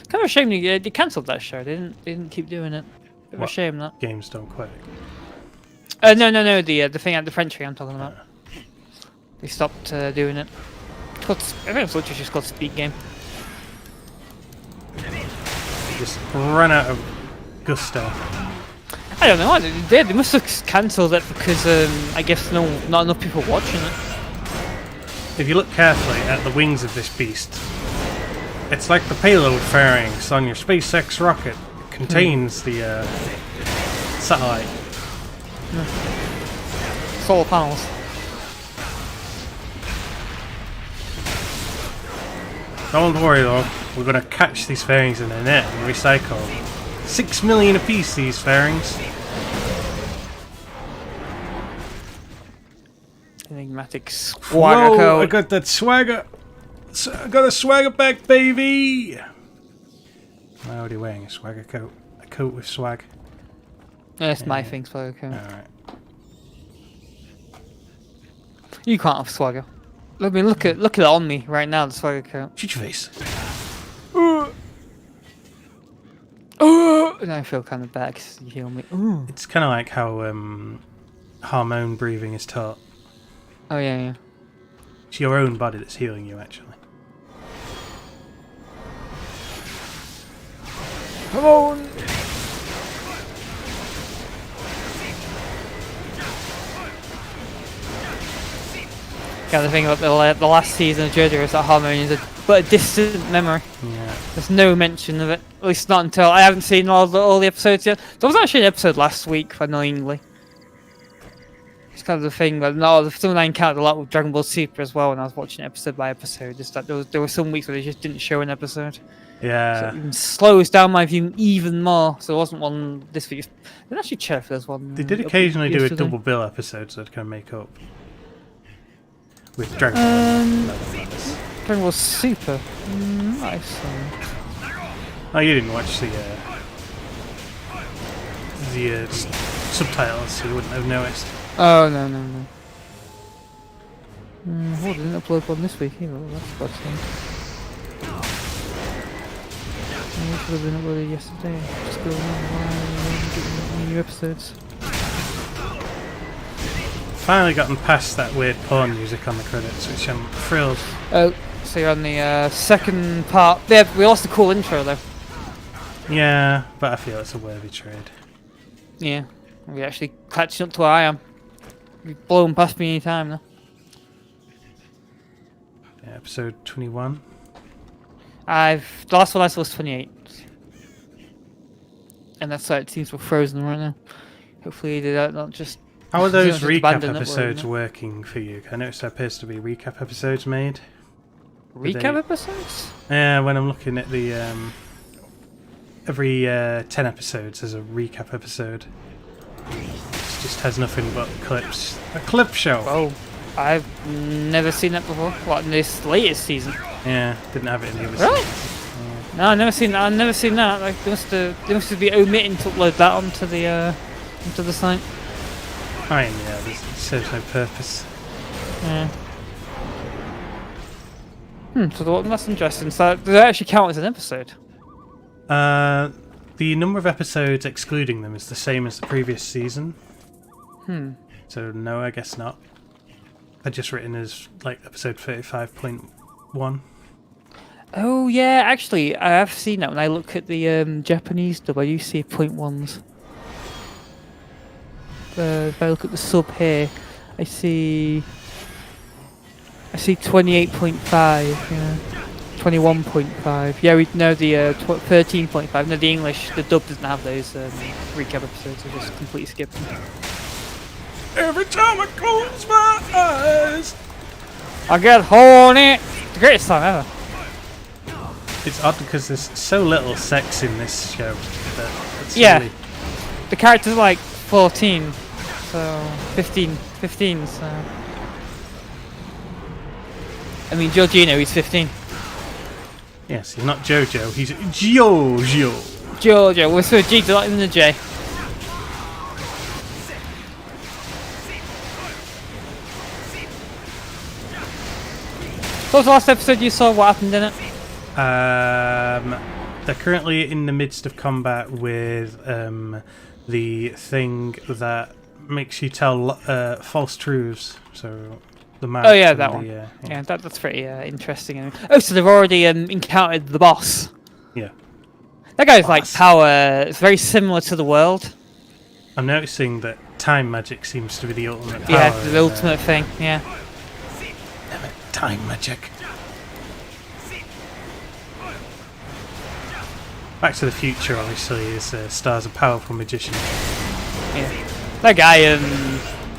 Kind of a shame they cancelled that show, they didn't keep doing it. Bit of a shame that. Games done quick. No, the thing at the French thing I'm talking about. They stopped doing it. I think it's literally just called Speed Game. Just ran out of gusto. I don't know. They must have cancelled it because I guess not enough people watching it. If you look carefully at the wings of this beast, it's like the payload fairings on your SpaceX rocket. It contains the satellite. Solar panels. Don't worry though, we're going to catch these fairings in a net and recycle. 6 million apiece, these fairings. Enigmatic swagger Whoa, code. I got that swagger. I got a swagger back, baby. Why are you wearing a swagger coat? A coat with swag. That's my thing, swagger code. Alright. You can't have swagger. I mean, look at it on me right now. The swagger coat. Shoot your face. And I feel kind of bad because you heal me. Ooh. It's kind of like how hormone breathing is taught. Oh yeah. It's your own body that's healing you, actually. Come on. Kind of thing about the last season of JoJo is that Harmony is but a distant memory. Yeah. There's no mention of it. At least not until I haven't seen all the episodes yet. There was actually an episode last week, annoyingly. It's kind of the thing, but no, something I encountered a lot with Dragon Ball Super as well when I was watching episode by episode. Is that there were some weeks where they just didn't show an episode. Yeah. So it even slows down my viewing even more. So there wasn't one this week. I didn't actually check if there's one. They did occasionally do a yesterday. double bill episode, so to kind of make up. With Dragon Ball. Dragon Ball Super. Nice. Oh, you didn't watch the subtitles, so you wouldn't have noticed. Oh no. Oh, didn't upload one this week either. That's busting. It should have been uploaded yesterday. Just going on getting new episodes. Finally gotten past that weird porn music on the credits, which I'm thrilled. Oh, so you're on the second part. Yeah, we lost a cool intro though. Yeah, but I feel it's a worthy trade. Yeah, we're actually catching up to where I am. You've blown past me any time now. Yeah, episode 21. The last one I saw was 28. And that's why it seems we're frozen right now. Hopefully they're not just... How are those just recap abandon it, episodes won't working for you? I noticed there appears to be recap episodes made. Recap episodes? Yeah, when I'm looking at the... every 10 episodes there's a recap episode. It just has nothing but clips. A clip show! Oh, I've never seen that before. What, in this latest season? Yeah, didn't have it in the other Really? seasons. No, I've never seen that. I've never seen that. Like, they must be omitting to upload that onto the site. I mean, yeah, it serves no purpose. Yeah. So that's interesting. So does that actually count as an episode? The number of episodes excluding them is the same as the previous season. So no, I guess not. They're just written as like episode 35.1. Oh yeah, actually, I have seen that when I look at the Japanese dub. I do see .1s. If I look at the sub here, I see 28.5. Yeah, 21.5. Yeah, we know the 13.5. No, the English, the dub doesn't have those recap episodes. I just completely skipped them. Every time I close my eyes. I get horny. It's the greatest song ever. It's odd because there's so little sex in this show. That it's Yeah. really... The character's like 14, so 15, so... I mean, Giorgino, he's 15. Yes, he's not Jojo, he's Jojo. Giorgio, we're so G, not even a J. What was the last episode you saw? What happened in it? They're currently in the midst of combat with the thing that makes you tell false truths. So the map. Oh yeah, and that the, one. yeah. Yeah, that's pretty interesting. Oh, so they've already encountered the boss. Yeah. That guy's like Boss. power. It's very similar to the world. I'm noticing that time magic seems to be the ultimate power. Yeah, the in, ultimate thing. Yeah. Damn it, time magic. Back to the Future, obviously, is stars a powerful magician. Yeah. That guy,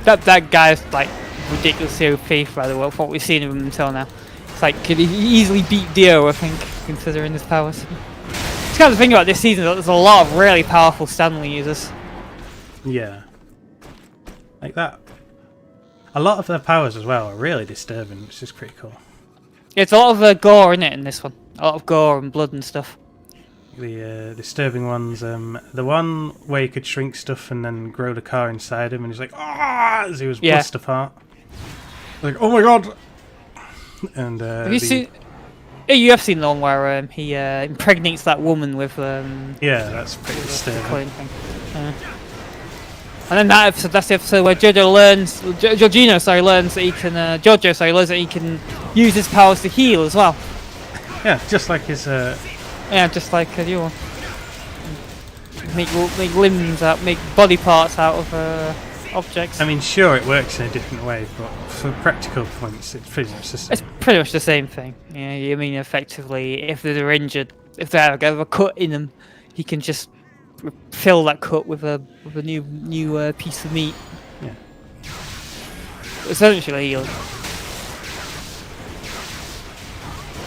that guy's like ridiculously OP by the way, from what we've seen of him until now. It's like could he easily beat Dio, I think, considering his powers. It's kind of the thing about this season. There's a lot of really powerful Stanley users. Yeah. Like that. A lot of their powers as well are really disturbing, which is pretty cool. Yeah, it's a lot of gore in it in this one. A lot of gore and blood and stuff. The disturbing ones, the one where he could shrink stuff and then grow the car inside him, and he's like, ah, as he was bust apart. Like, oh my god! And have you seen? Yeah, you have seen the one where he impregnates that woman with yeah, that's pretty the disturbing. coin thing. And then that episode, that's the episode where Giorgino learns that he can. Giorgio learns that he can use his powers to heal as well. Yeah, just like his. Yeah, just like you will. Make limbs out, make body parts out of objects. I mean, sure, it works in a different way, but for practical points, it's pretty much the same. It's pretty much the same thing. Yeah, I mean, effectively, if they're injured, if they have a cut in them, he can just fill that cut with a new piece of meat. Yeah. Essentially healed.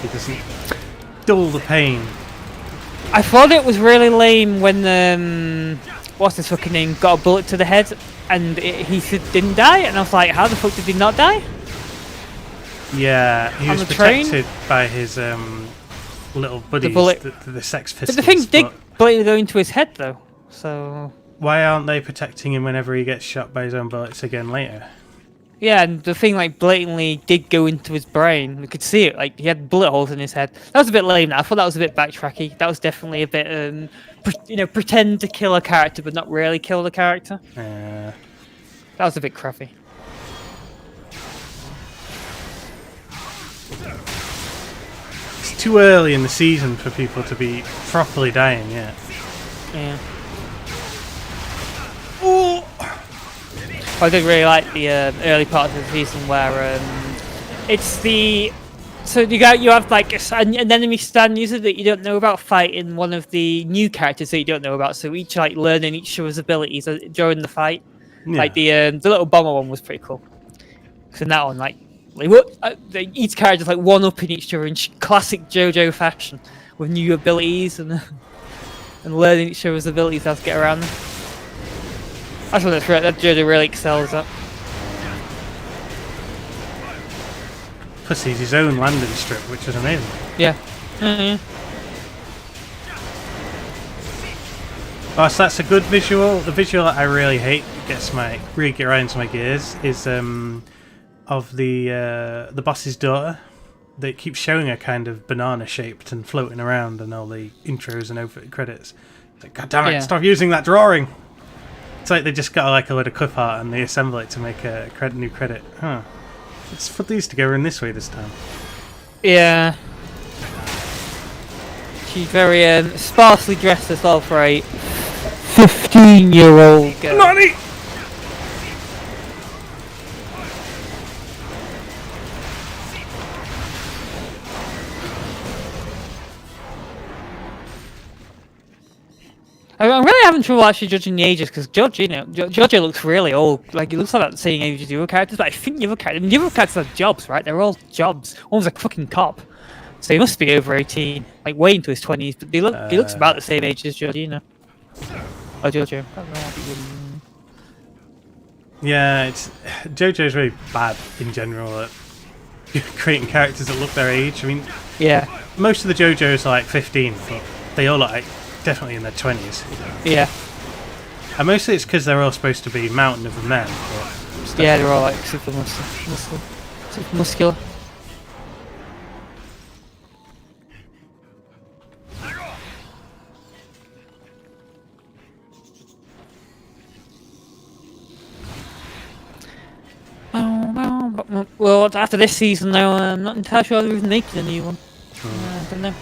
He doesn't dull the pain. I thought it was really lame when what's his fucking name got a bullet to the head and he didn't die, and I was like, how the fuck did he not die? Yeah, he On was the train? protected by his little buddies, bullet- the Sex But Pistols. the thing did but blatantly go into his head though, so why aren't they protecting him whenever he gets shot by his own bullets again later? yeah, and the thing like blatantly did go into his brain. We could see it, like he had bullet holes in his head. That was a bit lame. I thought that was a bit backtracky. That was definitely a bit, pretend to kill a character but not really kill the character. That was a bit crappy. It's too early in the season for people to be properly dying yet. Yeah. Oh! I did really like the early part of the season where it's the you have like an enemy stand user that you don't know about fighting one of the new characters that you don't know about. So each like learning each other's abilities during the fight. Yeah. Like the little bomber one was pretty cool. So that one like what each character's like one up in each other in classic JoJo fashion with new abilities and learning each other's abilities how to get around them. That's what that JoJo really excels at. Plus he's his own landing strip, which is amazing. Yeah. Oh, so that's a good visual. The visual that I really hate, really get right into my gears, is of the boss's daughter. They keep showing her kind of banana shaped and floating around and all the intros and over credits. It's like, God damn it, stop using that drawing! It's like they just got like a load of clip art and they assemble it to make a new credit. Huh. Let's put these together in this way this time. Yeah. She's very sparsely dressed as well for a 15-year-old girl. Nani! I'm really having trouble actually judging the ages because Giorgio looks really old. Like, he looks like the same age as the other characters, but I think the other characters have jobs, right? They're all jobs. One's a fucking cop. So he must be over 18, like way into his 20s, but he looks about the same age as Giorgio. Or Giorgio. Yeah, JoJo's really bad in general at creating characters that look their age. I mean, Yeah. most of the JoJos are like 15, but they all look like definitely in their 20s. Yeah. And mostly it's because they're all supposed to be mountain of men. But Yeah, they're all like super muscular. Well, after this season, though, I'm not entirely sure they're even making a new one. I don't know.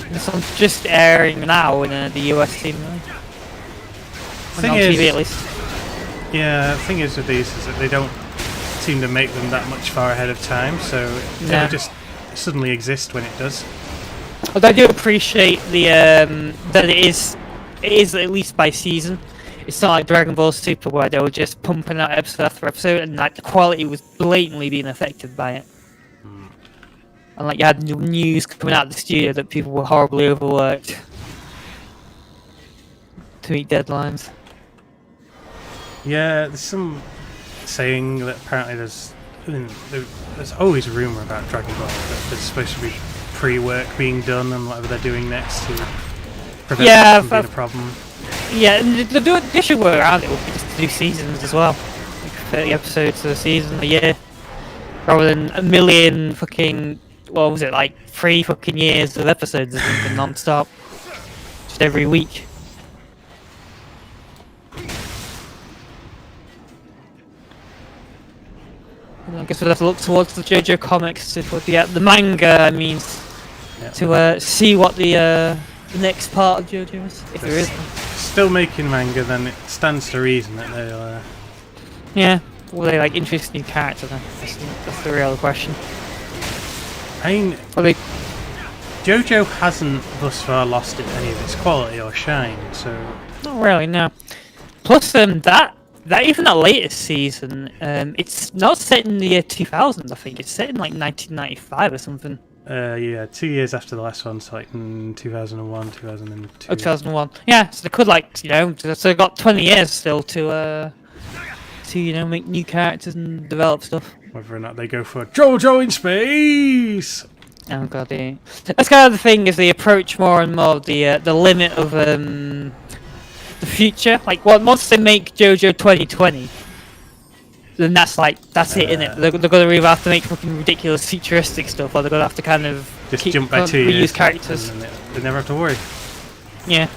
This one's just airing now in the US team. Thing on is, TV at least. Yeah, the thing is with these is that they don't seem to make them that much far ahead of time, so No. it'll just suddenly exist when it does. Although I do appreciate the that it is at least by season. It's not like Dragon Ball Super where they were just pumping out episode after episode and like the quality was blatantly being affected by it. And like you had news coming out of the studio that people were horribly overworked to meet deadlines. Yeah, there's some saying that apparently there's always a rumour about Dragon Ball that there's supposed to be pre-work being done and whatever they're doing next to prevent that from being a problem. Yeah, and the issue way around it would be just to do seasons as well. Like 30 episodes a season a year. Rather than a million fucking, what was it, like 3 fucking years of episodes or something non-stop. Just every week. And I guess we'll have to look towards the JoJo comics, the manga, I mean, to see what the next part of JoJo is, if there is. Still making manga, then it stands to reason that they'll. Yeah, will they like introduce new characters then? That's the real question. I mean, JoJo hasn't thus far lost any of its quality or shine, so. Not really, no. Plus, that even that latest season, it's not set in the year 2000. I think it's set in like 1995 or something. Yeah, 2 years after the last one, so like 2001, 2002. Oh, 2001. Yeah, so they could so they've got 20 years still to make new characters and develop stuff. Whether or not they go for JoJo in space. Oh god, yeah. That's kind of the thing, is they approach more and more the limit of the future. Like, once they make JoJo 2020, then that's it, innit? They're gonna either have to make fucking ridiculous futuristic stuff, or they're gonna have to kind of just jump by 2 years. Reuse characters. And they never have to worry. Yeah.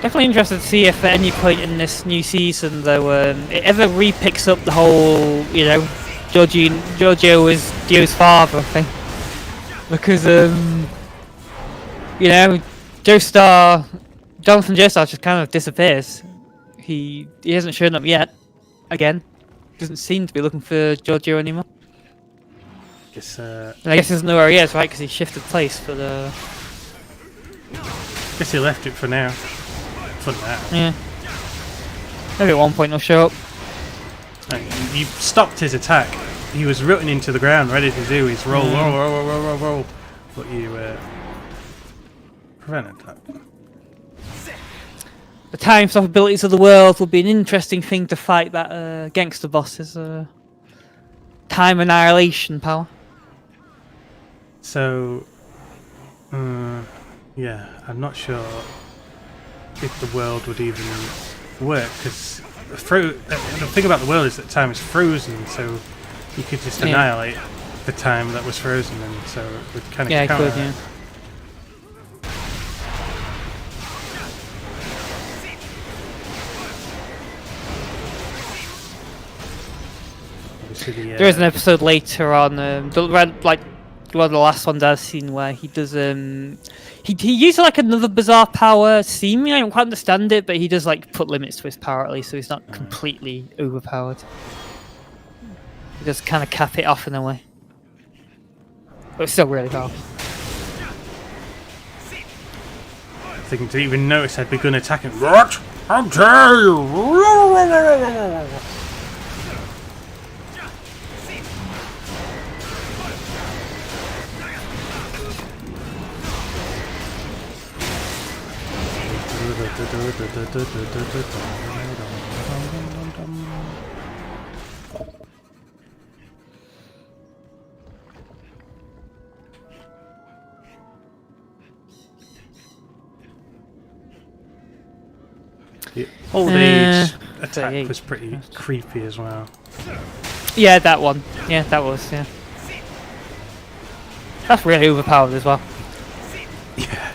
Definitely interested to see if at any point in this new season, though, it ever re-picks up the whole, Giorgio is Dio's father thing. Because, Jonathan Joestar just kind of disappears. He hasn't shown up yet. Again. Doesn't seem to be looking for Giorgio anymore. I guess he doesn't know where he is, right? Because he shifted place for the... Guess he left it for now. For now. Yeah. Maybe at one point he'll show up. You stopped his attack. He was rooting into the ground, ready to do his roll. But you prevented that. The time stop abilities of the world will be an interesting thing to fight that gangster boss's time annihilation power. So, yeah, I'm not sure if the world would even work, because the thing about the world is that time is frozen, so you could just annihilate the time that was frozen, and so it would kind of counter could, yeah. to the. There is an episode later on, like one of the last ones I've seen, where he does he uses like another bizarre power. Seemingly, I don't quite understand it, but he does like put limits to his power at least, so he's not completely overpowered. He does kind of cap it off in a way, but it's still really powerful. I think didn't even notice I'd begun attacking. What? How dare you! The old age attack 38. was pretty creepy as well. Yeah, that one. Yeah, that was. Yeah, that's really overpowered as well. Yeah.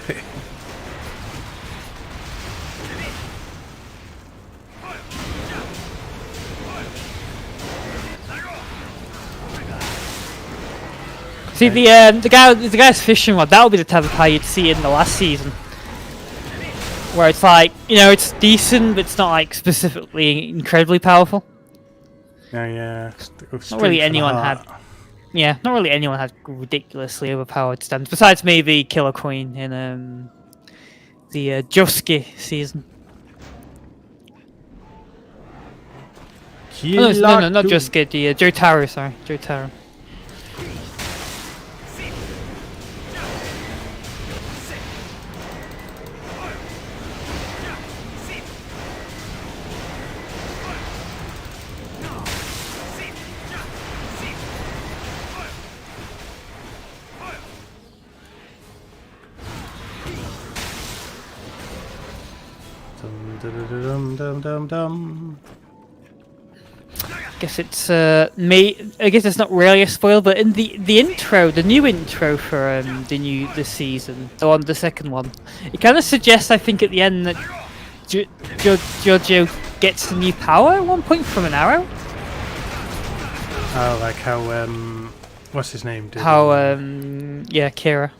See the guy's fishing rod. That would be the type of power you'd see in the last season, where it's like, you know, it's decent, but it's not like specifically incredibly powerful. Yeah. Not really anyone had. Yeah, not really anyone had ridiculously overpowered stands besides maybe Killer Queen in the Josuke season. Oh, no, not Josuke. The Jotaro. Sorry, Jotaro. Dum. Guess it's I guess it's not really a spoil, but in the intro, the new intro for this season, the second one, it kind of suggests, I think, at the end that Giorgio gets a new power at one point from an arrow. Oh, like how what's his name? Kira.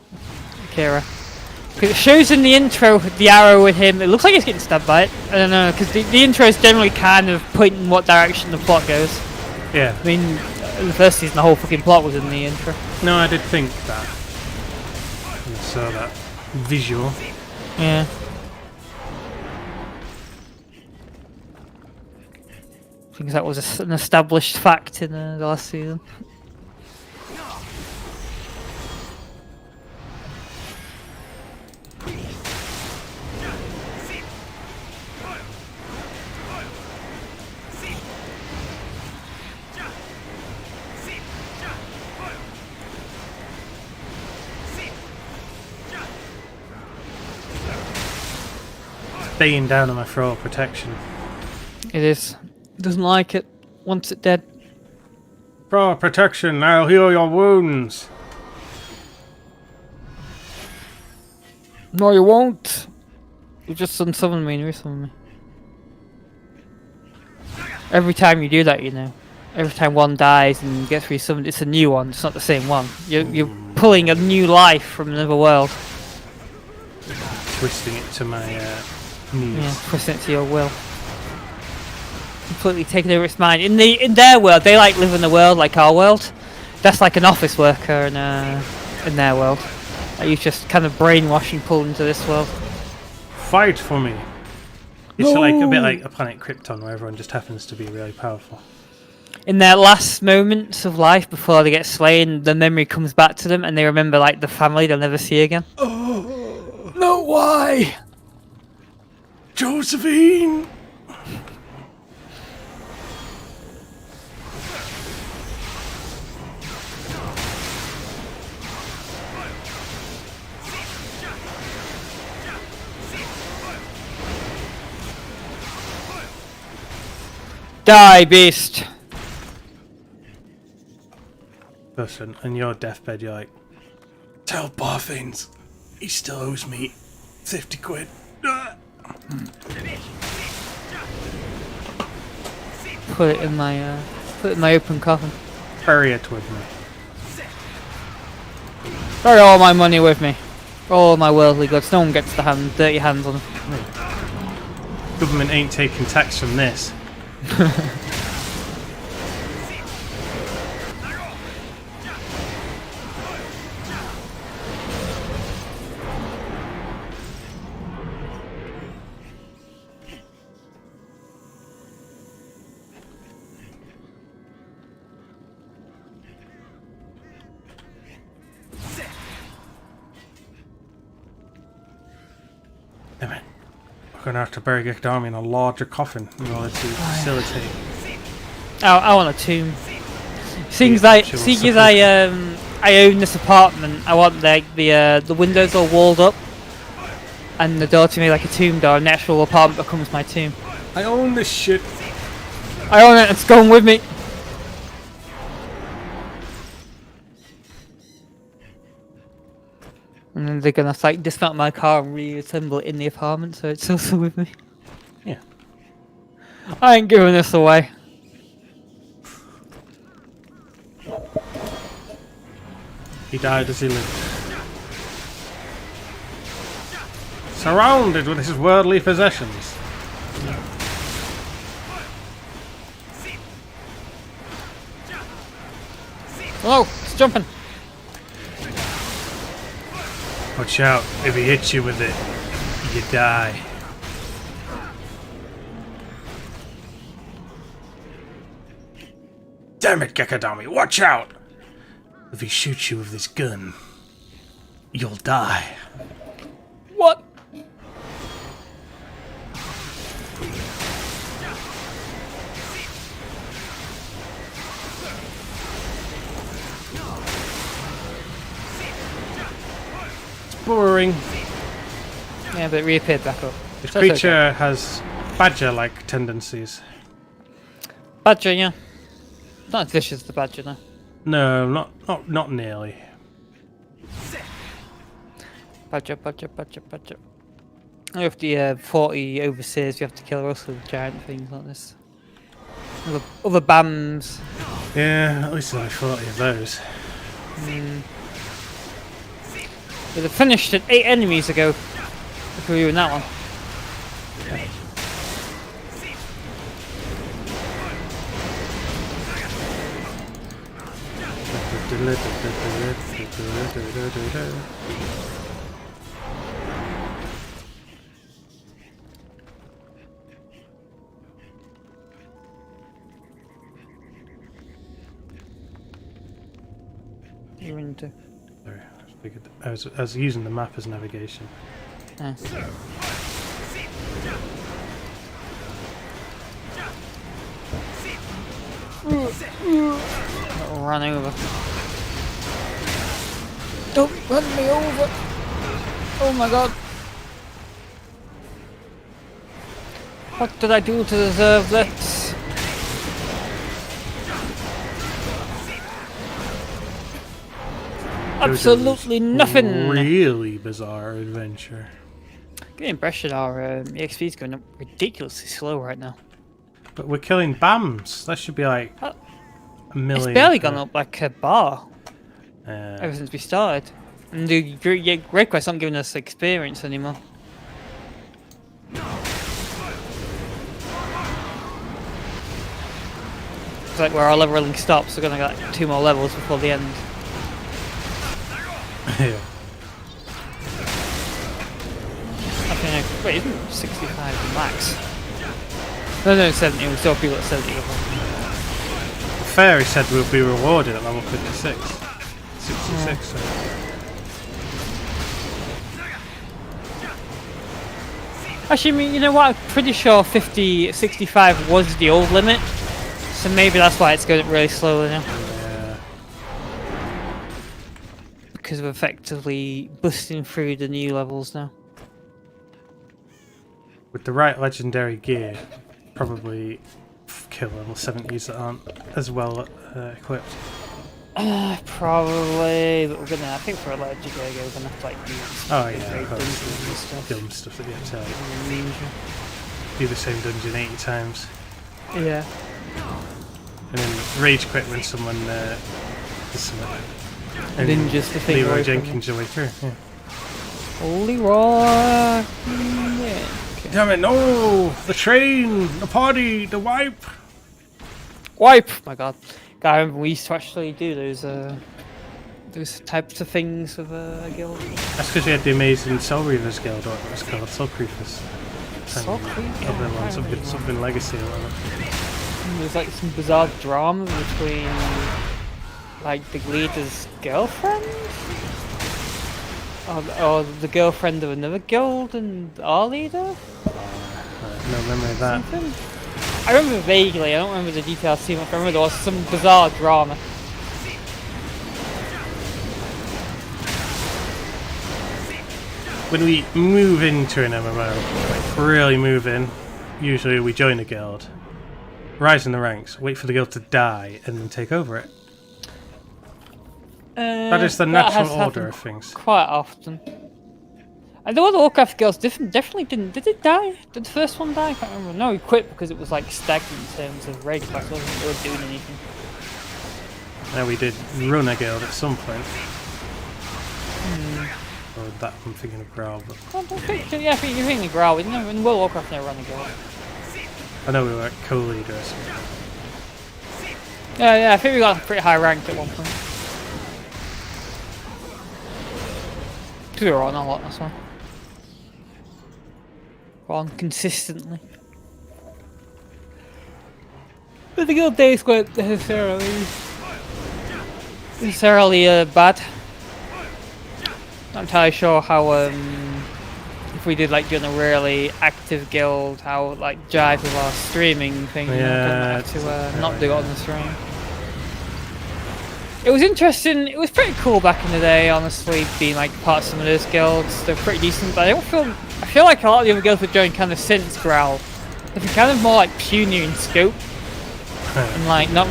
It shows in the intro the arrow with him. It looks like he's getting stabbed by it. I don't know, because the intro is generally kind of pointing what direction the plot goes. Yeah. I mean, in the first season, the whole fucking plot was in the intro. No, I did think that. I saw that visual. Yeah. I think that was an established fact in the last season. Staying down on my throat protection. It is. Doesn't like it. Wants it dead. Throat protection, I'll heal your wounds. No, you won't. You just unsummon me and resummon me. Every time you do that, you know. Every time one dies and gets resummoned, it's a new one. It's not the same one. You're pulling a new life from another world. Twisting it to my knees. Yeah, twisting it to your will. Completely taking over its mind. In their world, they like live in the world like our world. That's like an office worker in their world. Like you just kind of brainwash and pull into this world. Fight for me. It's like a bit like a planet Krypton where everyone just happens to be really powerful. In their last moments of life before they get slain, the memory comes back to them and they remember like the family they'll never see again. Oh, No, why? Josephine! Die, beast! Listen, on your deathbed, you're like, tell Barthines he still owes me 50 quid. Put it in my Put it in my open coffin. Bury it with me. Bury all my money with me. All my worldly goods. No one gets the dirty hands on them. Government ain't taking tax from this. Damn it. We're gonna have to bury Gek's army in a larger coffin in order to facilitate. I want a tomb. Seeing as I own this apartment, I want the windows all walled up, and the door to me like a tomb door, and the actual apartment becomes my tomb. I own this shit. I own it. It's going with me. And then they're gonna like dismount my car and reassemble it in the apartment, so it's also with me. Yeah. I ain't giving this away. He died as he lived. Surrounded with his worldly possessions. Oh, it's jumping. Watch out, if he hits you with it, you die. Damn it, Gekadami, watch out! If he shoots you with this gun, you'll die. What? Boring. Yeah, but it reappeared back up. This That's creature has badger-like tendencies. Badger, yeah. Not as vicious as the badger, though. No, not nearly. Badger. You have the 40 overseers you have to kill, also giant things like this. Other BAMs. Yeah, at least there's only 40 of those. But they finished it 8 enemies ago. If we were in that one. You're into. Sorry, I was using the map as navigation. Yeah. I'll run over. Don't run me over! Oh my god! What did I do to deserve this? Absolutely nothing! Really bizarre adventure. Get the impression our EXP is going up ridiculously slow right now. But we're killing BAMs. That should be like a million. It's barely gone up like a bar Uh, ever since we started. And the Red Quest aren't giving us experience anymore. It's like where our leveling stops, we're gonna get like 2 more levels before the end. yeah. Okay, no, wait, isn't it 65 max? No, 70, we still have people at 70 level. Fairy said we'll be rewarded at level 56. 66, so. Actually, I mean, you know what? I'm pretty sure 65 was the old limit. So maybe that's why it's going really slowly now. Yeah. Because of effectively busting through the new levels now. With the right legendary gear, probably kill level 70s that aren't as well equipped. Probably, but we're gonna. I think for a legendary, we're gonna have to like use Oh yeah, great of course. dungeons and stuff. Dumb stuff that you have to like, Unusual. do the same dungeon 80 times. Yeah. and then rage quit when someone does something. And then just the thing Leroy away from Jenkins away through. Yeah. Leroy. Yeah. Damn it! No, the train, the party, the wipe. Wipe! My god. God, I remember we used to actually do those types of things with a guild. That's because we had the amazing Soul Reavers Guild, or what it was called, Soul Creepers. Soul Creepers? Other ones, something Legacy or whatever. There's like some bizarre drama between like the leader's girlfriend? Or the girlfriend of another guild and our leader? No memory of that. Something? I remember vaguely, I don't remember the details too much, I remember there was some bizarre drama. When we move into an MMO, like really move in, usually we join a guild, rise in the ranks, wait for the guild to die, and then take over it. That is the natural order of things. Quite often. And the other Warcraft girls definitely didn't. Did it die? Did the first one die? I can't remember. No, we quit because it was like stagnant in terms of raid class. It wasn't really doing anything. Now we did run a guild at some point. Or that I'm thinking of Graal, but I think you're thinking of Graal. In World of Warcraft never ran a guild. I know we were co-leader or something. Yeah, I think we got pretty high ranked at one point. Because we were on a lot, that's why. We're on consistently. But the guild days weren't necessarily bad. Not entirely sure how if we did like doing a really active guild, how like jive with our streaming thing. Yeah, to not do it on the stream. It was interesting. It was pretty cool back in the day, honestly, being like part of some of those guilds. They're pretty decent, but I feel like a lot of the other guilds we've joined kind of since Graal. They've been kind of more like puny in scope, and like not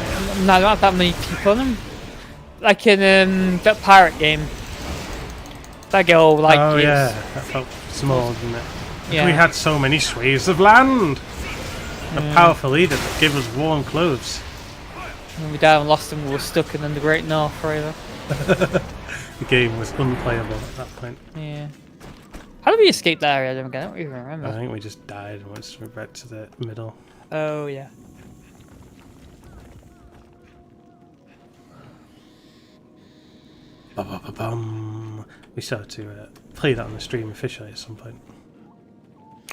that many people on them. Like in that pirate game. That girl, like, oh yeah, that felt small, didn't it? Yeah. We had so many swathes of land! A powerful leader that gave us warm clothes. When we died and lost them, we were stuck in the Great North forever. The game was unplayable at that point. Yeah. How did we escape that area again? I don't even remember. I think we just died and went back to the middle. Oh, yeah. Ba-ba-ba-bum. We still have to play that on the stream officially at some point.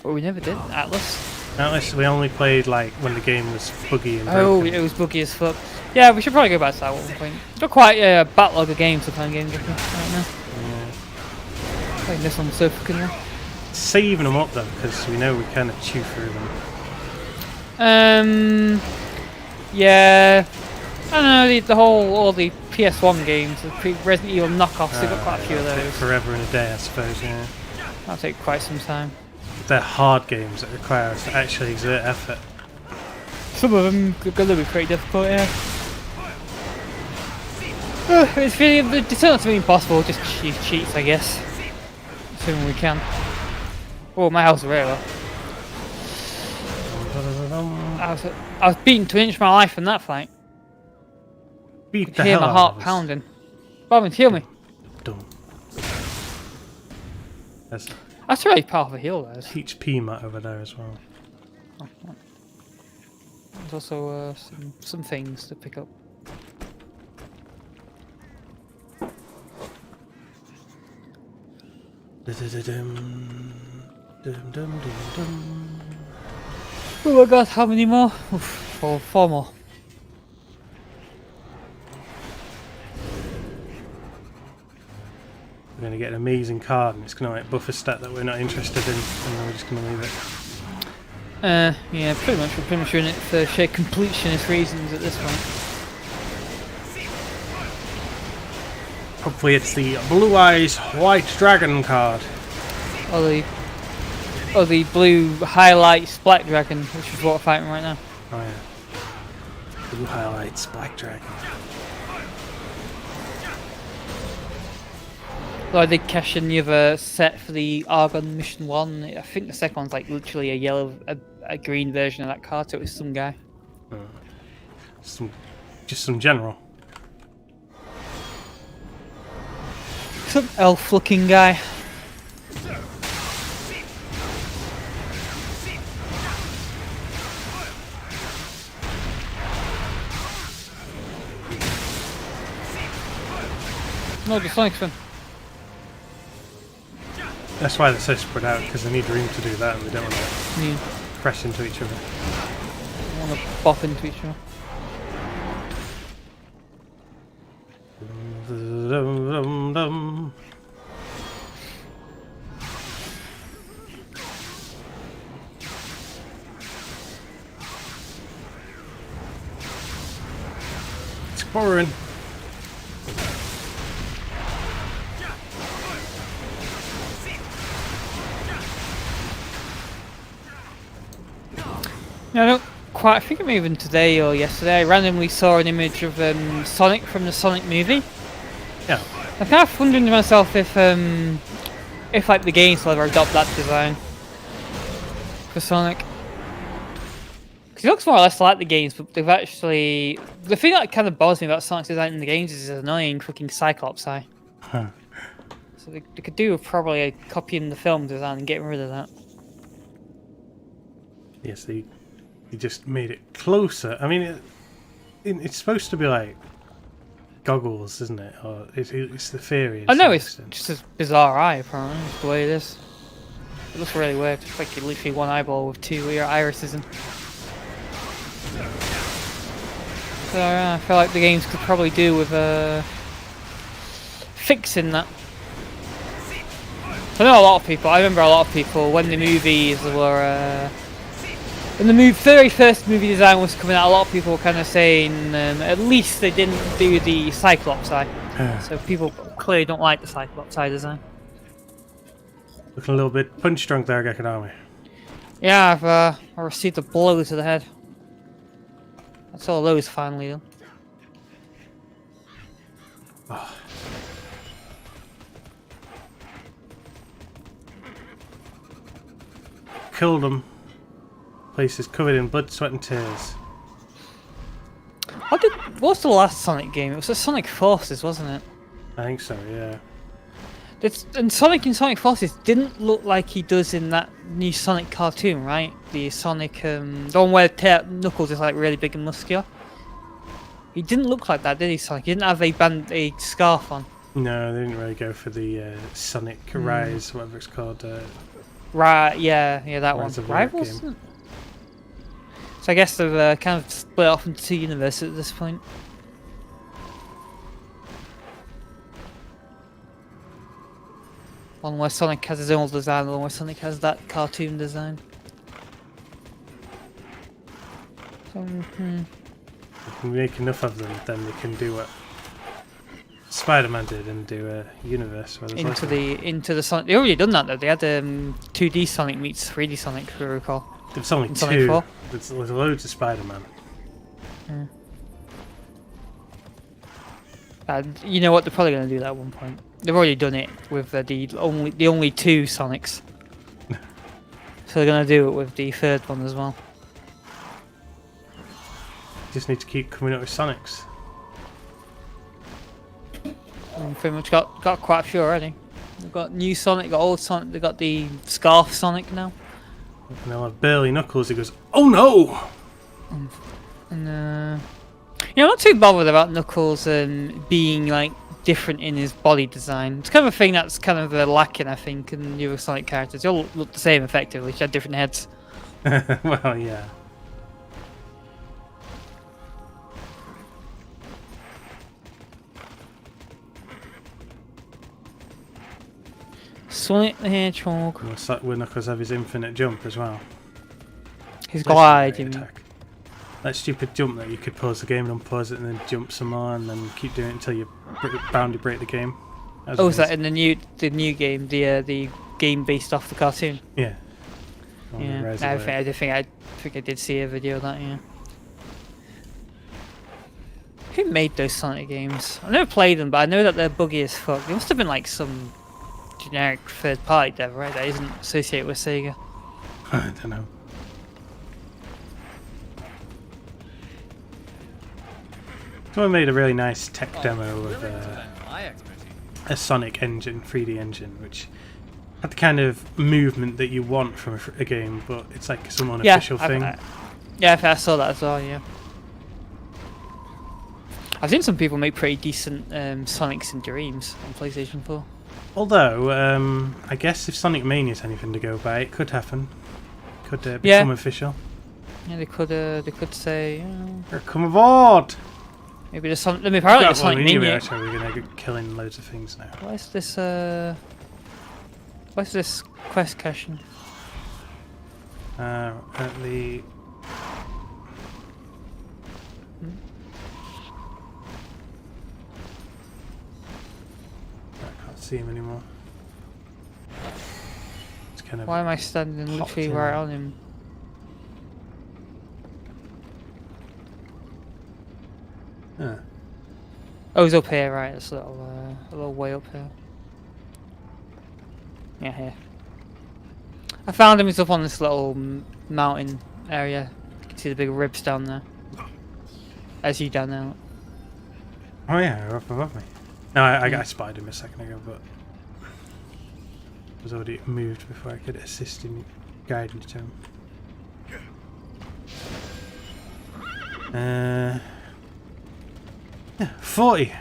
Well, we never did. Atlas. Atlas, we only played like when the game was buggy and Oh, broken. it was buggy as fuck. Yeah, we should probably go back to that at one point. It's got quite a backlog of games to play Game-Geki right now. Yeah. Playing this one so fucking well. Saving them up though, because we know we kind of chew through them. Yeah. I don't know, all the PS1 games, the Resident Evil knockoffs, they've got quite a few of It'll take those. forever and a day, I suppose, yeah. That'll take quite some time. They're hard games that require us to actually exert effort. Some of them are going to be pretty difficult, yeah. It's really, it's not to be impossible, just use cheats, I guess. Assuming we can. Oh, my house is very low. I was beaten to an inch of my life in that fight. Beat the Hear hell my out heart of us. pounding. Robin, heal me. Dum. There's That's a really powerful heal, that is. HP mat over there as well. There's also some things to pick up. Oh my god, how many more? Oof, four more. We're going to get an amazing card and it's going to like buff a stat that we're not interested in, and then we're just going to leave it. Yeah, pretty much. We're pretty much doing it for sheer completionist reasons at this point. Hopefully it's the Blue Eyes White Dragon card. Or the blue highlights black dragon, which is what we're fighting right now. Oh yeah. Blue highlights Black Dragon. So I did cash in the other set for the Argon Mission 1. I think the second one's like literally a green version of that card, so it was some guy. Just some general. Some elf-looking guy. No, the Sonic Spin. That's why they're so spread out, because they need room to do that, and they don't want to Yeah. crash into each other. I want to bop into each other. Exploring. Yeah, I don't quite. I think it may have been today or yesterday. I randomly saw an image of Sonic from the Sonic movie. Yeah. I'm kind of wondering to myself if like the games will ever adopt that design for Sonic. Because he looks more or less like the games, but they've actually. The thing that kind of bothers me about Sonic's design in the games is his annoying fucking Cyclops eye. Huh. So they could do with probably a copying the film design and getting rid of that. Yes, they just made it closer. I mean, it's supposed to be like goggles, isn't it? Or it's the theory. I know it's just a bizarre eye, apparently. It's the way it is. It looks really weird. It's like literally one eyeball with two irises in. So I feel like the games could probably do with fixing that. I know a lot of people. I remember a lot of people when the movies were. When the very first movie design was coming out, a lot of people were kind of saying at least they didn't do the Cyclops eye. So people clearly don't like the Cyclops eye design. Looking a little bit punch drunk there, Gekadami. Yeah, I received a blow to the head. I saw those finally though. Oh. Killed him. Place is covered in blood, sweat and tears. What was the last Sonic game? It was the Sonic Forces, wasn't it? I think so, yeah. And Sonic in Sonic Forces didn't look like he does in that new Sonic cartoon, right? The Sonic, the one where Knuckles is like really big and muscular. He didn't look like that, did he, Sonic? He didn't have a scarf on. No, they didn't really go for the Sonic Rise, whatever it's called. Right, yeah, that Rise one. of Rivals? Game. So I guess they've kind of split off into two universes at this point. One where Sonic has his own design, one where Sonic has that cartoon design. So, If you make enough of them, then they can do what Spider-Man did and do a universe where there's into the Sonic. They already done that though. They had 2D Sonic meets 3D Sonic, if you recall. There's only Sonic two. 4? There's loads of Spider-Man. And you know what? They're probably going to do that at one point. They've already done it with the only two Sonics. So they're going to do it with the third one as well. Just need to keep coming up with Sonics. And pretty much got quite a few already. They've got new Sonic, got old Sonic, they've got the Scarf Sonic now. And they'll have Burly Knuckles who goes, "Oh no!" And I'm not too bothered about Knuckles being like different in his body design. It's kind of a thing that's kind of lacking, I think, in newer Sonic characters. They all look the same effectively, just have different heads. Well, yeah. Sonic the Hedgehog. Will Knuckles have his infinite jump as well? His glide. Legendary attack. That stupid jump that you could pause the game and unpause it and then jump some more and then keep doing it until you bound to break the game. Oh, is that in the new game? The game based off the cartoon? Yeah. Yeah. I think I did see a video of that. Yeah. Who made those Sonic games? I've never played them, but I know that they're buggy as fuck. They must have been like some generic third-party dev, right? That isn't associated with Sega. I don't know. Someone made a really nice tech demo of My expertise. a Sonic engine, 3D engine, which had the kind of movement that you want from a game, but it's like some unofficial thing. I saw that as well. Yeah, I've seen some people make pretty decent Sonics and Dreams on PlayStation 4. Although, I guess if Sonic Mania is anything to go by, it could happen. Could become official. Yeah, they could say. Come aboard! Maybe there's some. I mean, apparently there's Sonic Mania. Actually, we're gonna get killing loads of things now. What's this? What's this quest caching? At the. I can't see him anymore. It's kind of. Why am I standing literally right on him? Huh. Oh, he's up here, right? It's a little way up here. Yeah, here. I found him. He's up on this little mountain area. You can see the big ribs down there. As you down there. Oh yeah, up above me. No, I spotted him a second ago, but I was already moved before I could assist in guiding to him. Yeah, 40.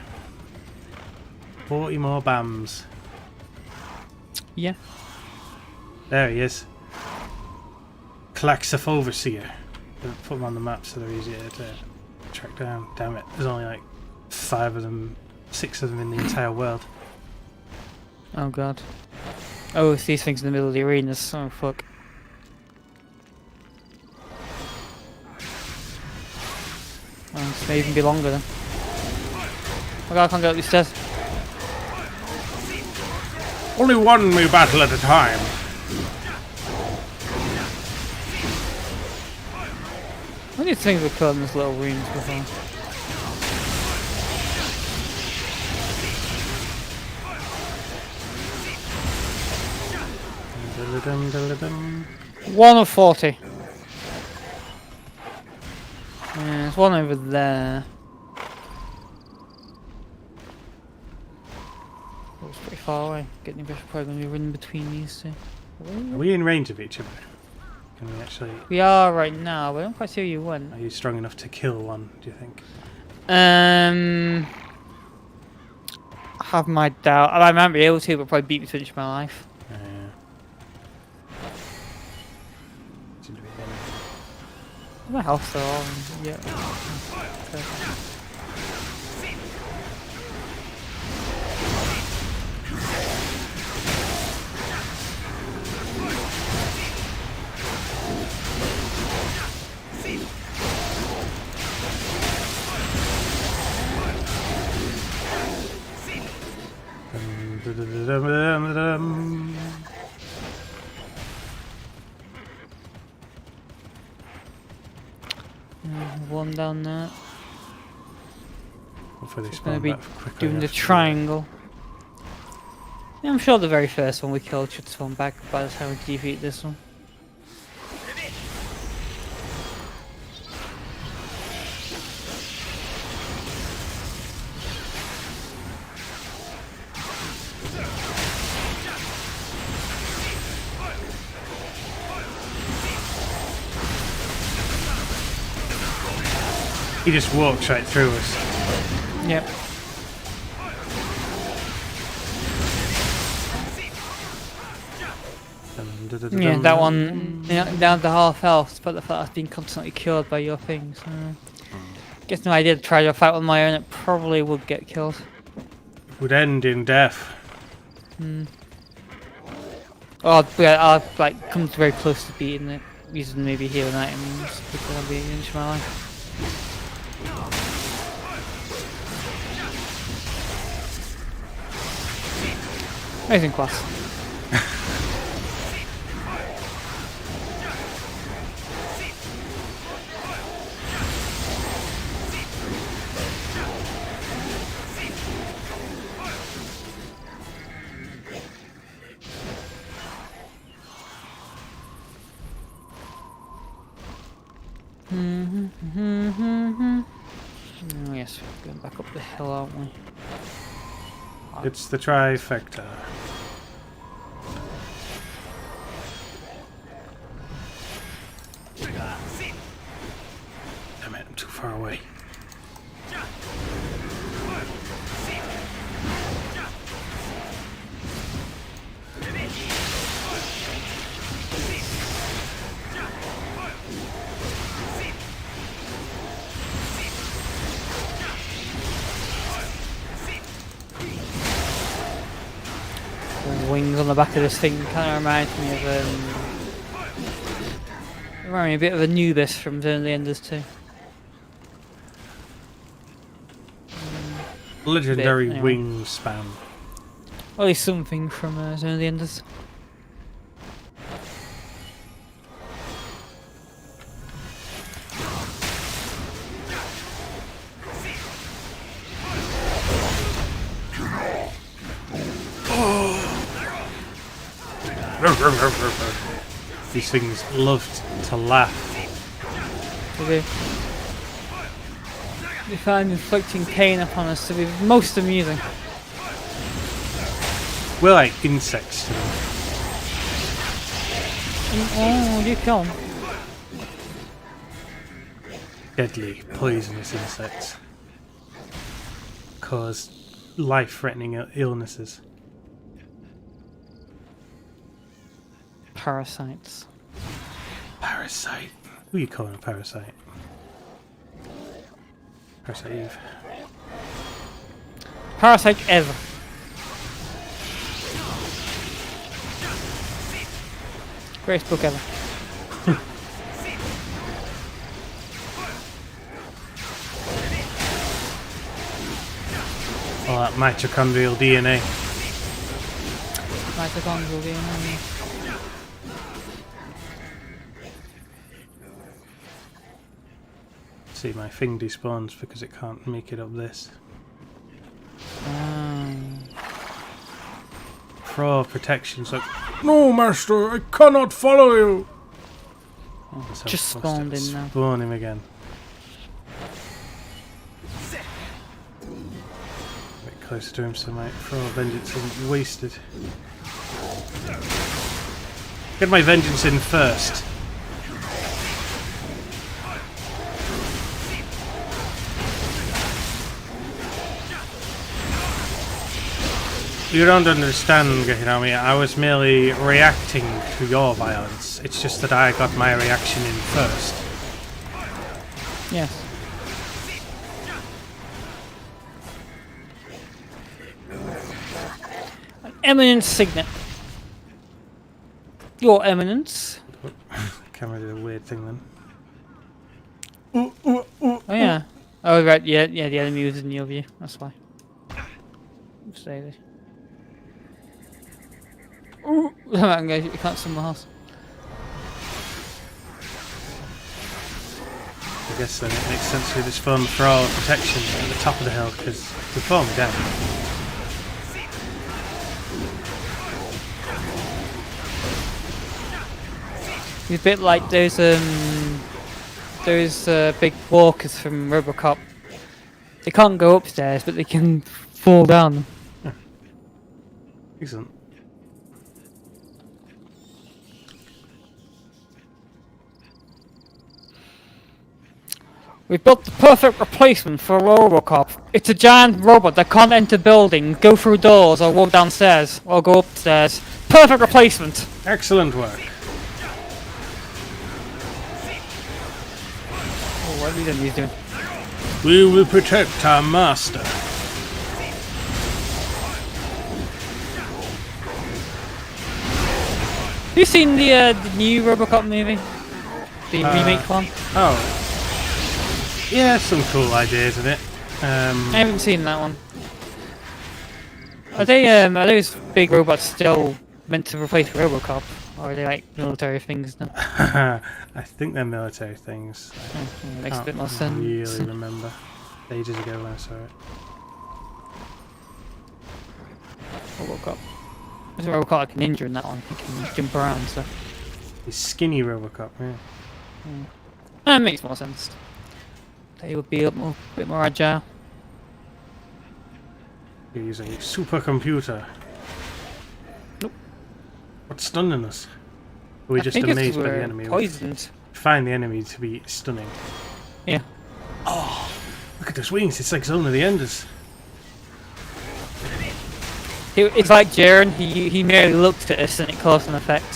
40 more BAMs. Yeah. There he is. Klaxoff Overseer. Put them on the map so they're easier to track down. Damn it, there's only like 5 of them, 6 of them in the entire world. Oh god. Oh, it's these things in the middle of the arenas. Oh fuck. Oh, this may even be longer then. Oh god, I can't go up these stairs. Only one new battle at a time. I need to think we're killing these little rooms before. One of 40. Yeah, there's one over there. That was pretty far away. Getting the bishop probably going to be running between these two. Are we in range of each other? Can we actually... We are right now, but I don't quite see where you went. Are you strong enough to kill one, do you think? I have my doubt. I might be able to, but probably beat me to finish my life. Seem to be My health though, yeah. One down there. Hopefully they It's going to spawn be back quickly doing the after triangle. Yeah, I'm sure the very first one we killed should spawn back by the time we defeat this one. He just walks right through us. Yep. Yeah, that one down to half health, but the fact I've been constantly cured by your things. Guess no idea to try to fight on my own, it probably would get killed. Would end in death. Or I'll like come very close to beating it, using maybe healing items before I beat it into my life. Amazing class. Oh yes, Going back up the hill, aren't we? It's the trifecta. Damn it, I'm too far away. The wings on the back of this thing kind of reminds me of a bit of Anubis from Zone of the Enders too. Legendary anyway. wingspan. Or at least something from Zone of the Enders. These things loved to laugh. They find inflicting pain upon us to be most amusing. We're like insects to them. Oh, you kill 'em. Deadly, poisonous insects. Cause life-threatening illnesses. Parasites. Parasite. Who are you calling a parasite? Parasite Eve. Parasite ever. Greatest book ever. All that mitochondrial DNA. Mitochondrial DNA. See, my thing despawns because it can't make it up this. Throw protection's like, no, master, I cannot follow you. Oh, so Just I'm supposed spawned to in now. Spawn him again. A bit closer to him so my throw of vengeance isn't wasted. Get my vengeance in first. You don't understand, Geki. I was merely reacting to your violence. It's just that I got my reaction in first. Yes. An eminent signet. Your eminence. Camera did a weird thing then. Oh yeah. Oh right, yeah, the enemy was in your view, that's why. Stay there. Ooh, you can't somewhere else. I guess then it makes sense to just form throw protection at the top of the hill because we form down. He's a bit like those big walkers from Robocop. They can't go upstairs, but they can fall down them. Excellent. We built the perfect replacement for Robocop. It's a giant robot that can't enter buildings, go through doors, or walk downstairs, or go upstairs. Perfect replacement! Excellent work. Oh, what are these enemies doing? We will protect our master. Have you seen the new Robocop movie? The remake one? Oh. Yeah, some cool ideas in it. I haven't seen that one. Are those big robots still meant to replace Robocop? Or are they like military things now? I think they're military things. Oh, makes a bit more I sense. really remember. Ages ago when I saw it. Robocop. There's a Robocop like a ninja in that one. He can jump around and stuff. He's skinny Robocop, yeah. That makes more sense. They would be a bit more agile. He's a supercomputer. Nope. What's stunning us? Are we I just think it's amazed by the we're enemy? We poisoned. find the enemy to be stunning. Yeah. Look at those wings, it's like Zone of the Enders. It's like Jaren, he merely looked at us and it caused an effect.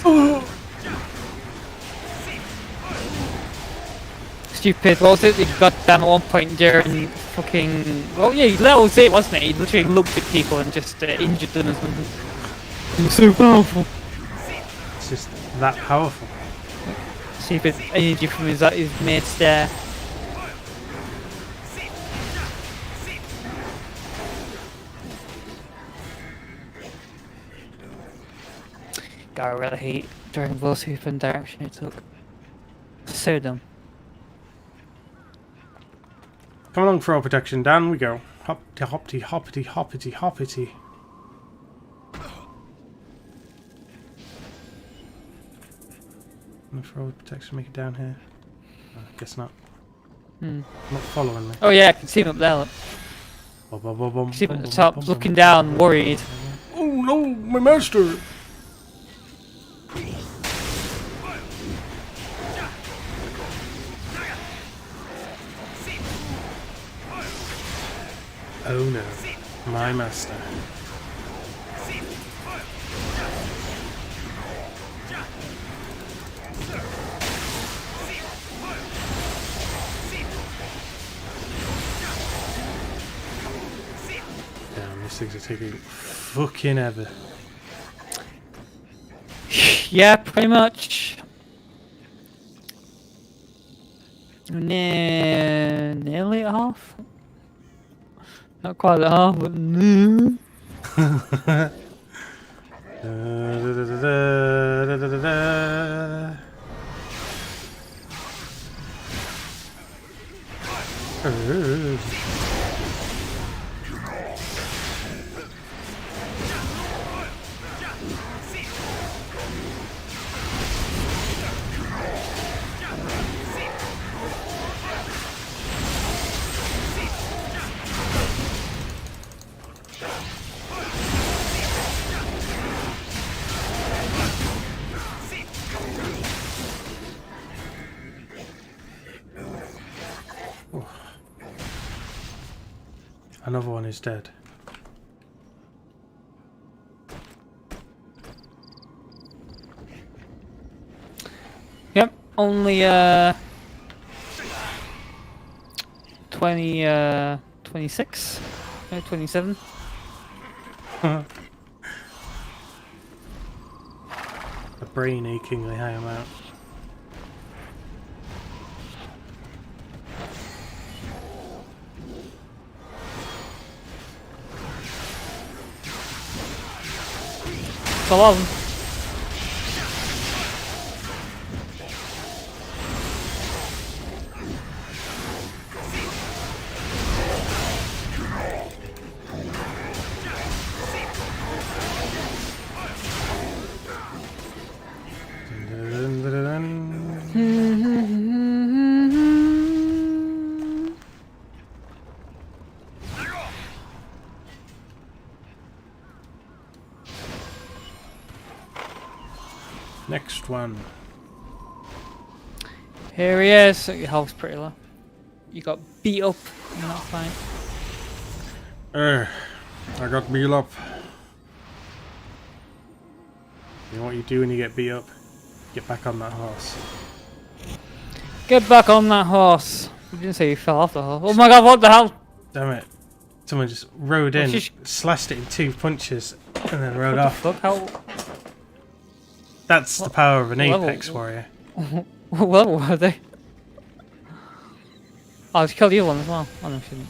Stupid, what was it? He got down at one point, Jaren fucking... Well, yeah, that was it, wasn't it? He literally looked at people and just injured them or something. He was so powerful. It's just that powerful. Stupid energy from his mid stare. God, I really hate Dragon Ball Super and direction it took. So dumb. Come along for our protection, down we go. Hoppity hoppity hoppity hoppity hoppity. I'm for our protection, make it down here. I guess not. Not following me. Oh yeah, I can see him up there. Look. Bum, bum, bum, bum, See him at bum, the bum, top, bum, looking bum. down, worried. Oh no, my master! Oh no, my master. Damn, these things are taking fucking ever. Yeah, pretty much. Nearly at half. Not quite at half, but Another one is dead. Yep, only 26, 27. A brain achingly high amount. It's a lot of them. Next one. Here he is. Your health's pretty low. You got beat up in that fight. I got beat up. You know what you do when you get beat up? Get back on that horse. Get back on that horse. You didn't say you fell off the horse. Oh my god, what the hell? Damn it. Someone just rode in, What's slashed it in 2 punches, and then rode What the off. fuck? How? That's the power of an level? Apex warrior. What level were they? Oh, it's killed the other one as well. Oh no, shouldn't.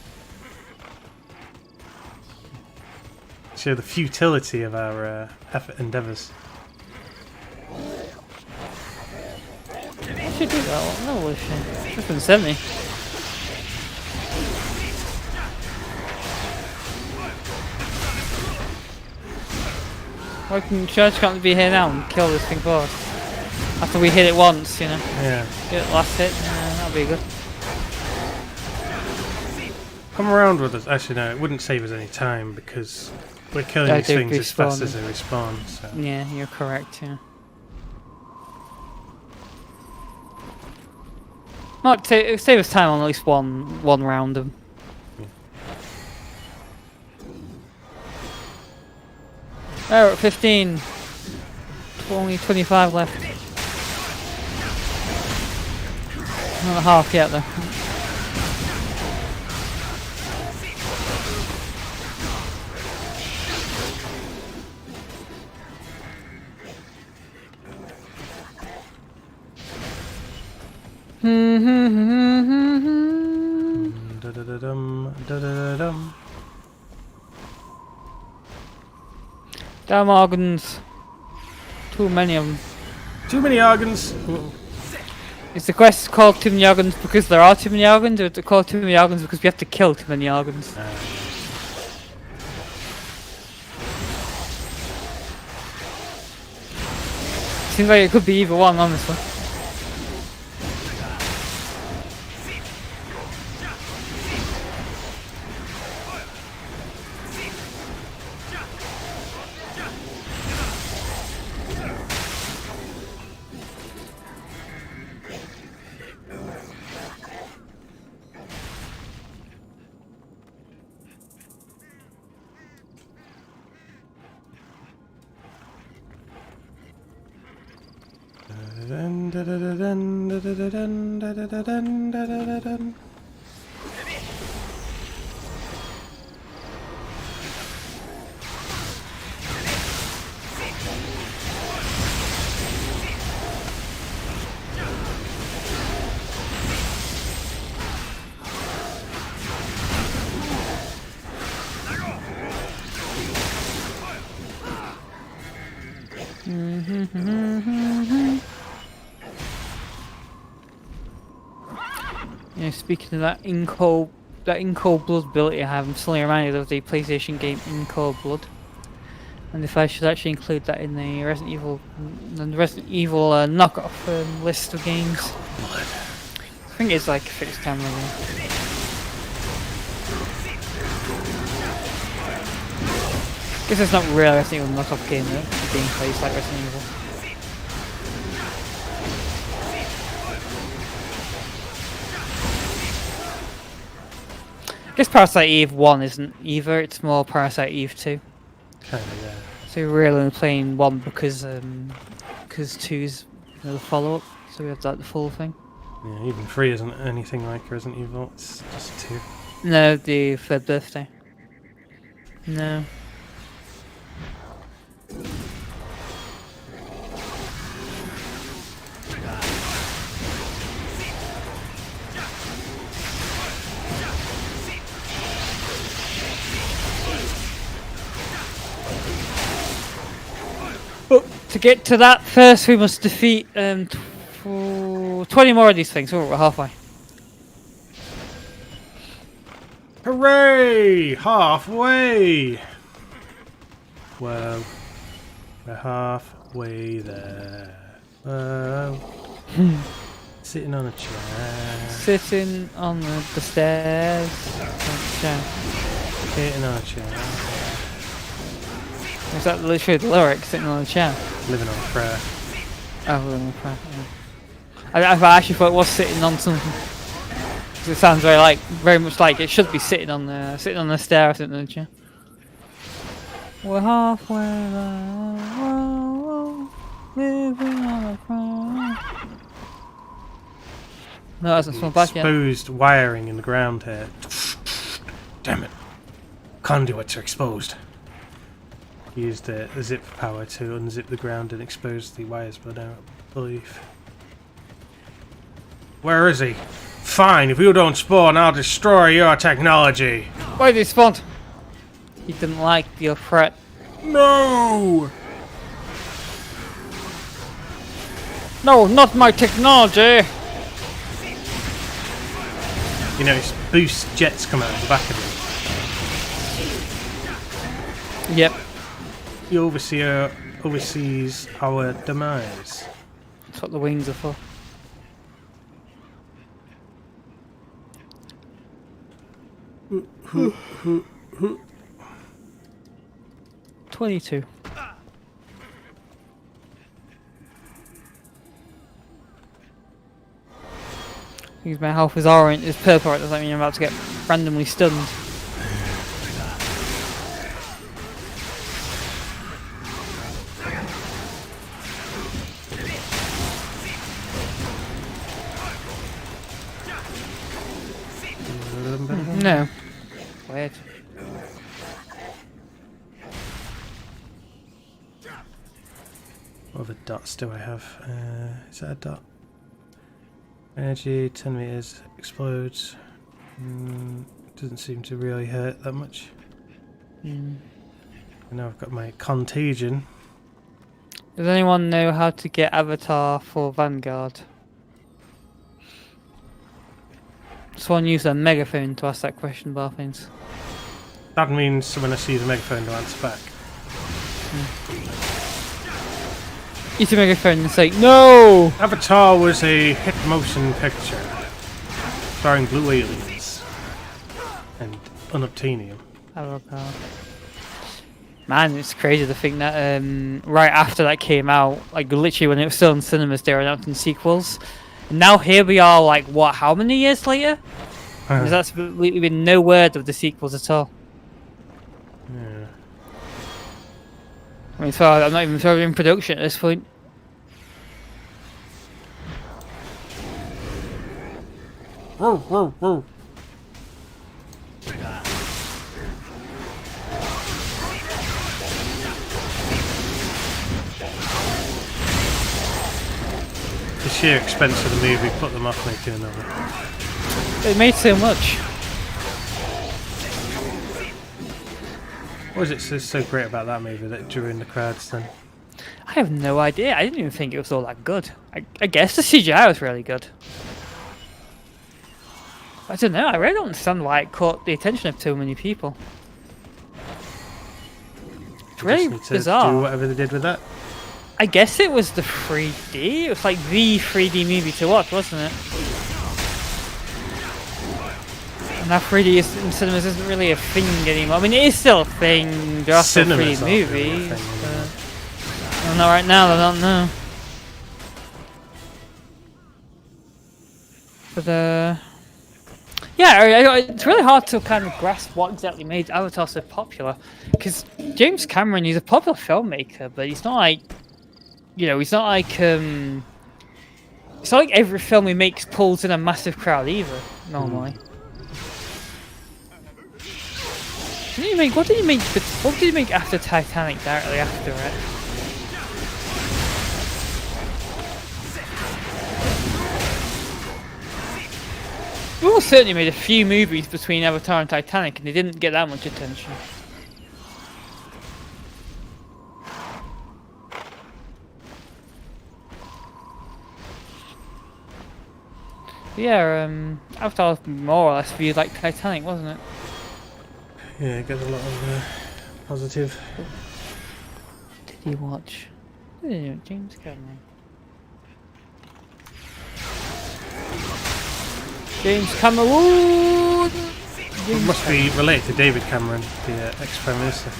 Show the futility of our endeavours. I should do that. What level is she? She's been 70. Why can Church can't be here now and kill this thing first? After we hit it once, you know. Yeah. Get it last hit, that'll be good. Come around with us. Actually, no, it wouldn't save us any time because we're killing Yeah, these they things as fast respawn. as they respawn. So. Yeah, you're correct. Yeah. Might save us time on at least one round of them. Oh, we're at 15. Only 25 left. Not a half yet though. Da-da-da-dum, da-da-da-dum. Damn organs. Too many of them. Too many organs. Is the quest called too many organs because there are too many organs, or is it called too many organs because we have to kill too many organs? Seems like it could be either one, honestly. Dun, da-da-da-dun, da-da-da-dun, da-da-da-dun, da-da-da-dun. Yeah, speaking of that in cold blood ability I have, I'm suddenly reminded of the PlayStation game In Cold Blood. And if I should actually include that in the Resident Evil knockoff list of games. I think it's like a fixed camera game. I guess it's not really a Resident Evil knockoff game though. The gameplay is like Resident Evil. I guess Parasite Eve 1 isn't either, it's more Parasite Eve 2. Kinda, yeah. So we're really only playing 1 because 2's the follow-up, so we have that the full thing. Yeah, even 3 isn't anything like Resident Evil, it's just 2. No, the third birthday. No. But to get to that first, we must defeat 20 more of these things. Oh, we're halfway. Hooray! Halfway! Well, we're halfway there. Whoa. Sitting on a chair. Sitting on the stairs. Sitting on a chair. Is that literally the lyric, sitting on a chair? Living on a prayer. Oh, living on a prayer. Yeah. I actually thought it was sitting on something. 'Cause it sounds very much like it should be sitting on the stair, sitting on a chair. We're halfway there, living on a prayer. No, it hasn't swung back yet. Exposed wiring in the ground here. Damn it. Conduits are exposed. Used the zip power to unzip the ground and expose the wires, but I don't believe. Where is he? Fine, if you don't spawn, I'll destroy your technology. Why did he spawn? He didn't like your threat. No! No, not my technology! You know, his boost jets come out of the back of him. Yep. The overseer oversees our demise. That's what the wings are for. 22. Because my health is orange, is purple, does that mean I'm about to get randomly stunned? No. Weird. What other dots do I have? Is that a dot? Energy, 10 meters, explodes. Doesn't seem to really hurt that much. And now I've got my contagion. Does anyone know how to get avatar for Vanguard? Someone use a megaphone to ask that question, Barthings. That means when I see the megaphone to answer back. Use a megaphone and say, no! Avatar was a hit motion picture starring blue aliens and unobtainium. Avatar. Man, it's crazy to think that right after that came out, like literally when it was still in cinemas, they were announcing sequels. And now here we are, like, what, how many years later? There's absolutely been no word of the sequels at all. Yeah. I mean, so I'm not even sure they're in production at this point. The sheer expense of the movie put them off making another. They made so much. What was it so great about that movie that drew in the crowds then? I have no idea. I didn't even think it was all that good. I guess the CGI was really good. I don't know. I really don't understand why it caught the attention of so many people. It's really Just need to bizarre. do whatever they did with that. I guess it was the 3D. It was like the 3D movie to watch, wasn't it? And now 3D in cinemas isn't really a thing anymore. I mean, it is still a thing. There are still 3D Cinemas aren't really a movies. thing anymore. Well, not right now. I don't know. But yeah, it's really hard to kind of grasp what exactly made Avatar so popular. Because James Cameron, he's a popular filmmaker, but he's not like, you know, he's not like every film he makes pulls in a massive crowd either. Normally. What did he make after Titanic? Directly after it. We all certainly made a few movies between Avatar and Titanic, and they didn't get that much attention. Yeah, Avatar was more or less viewed like Titanic, wasn't it? Yeah, it got a lot of positive. Did you watch? James Cameron. James Cameron! It must be related to David Cameron, the ex-Prime Minister.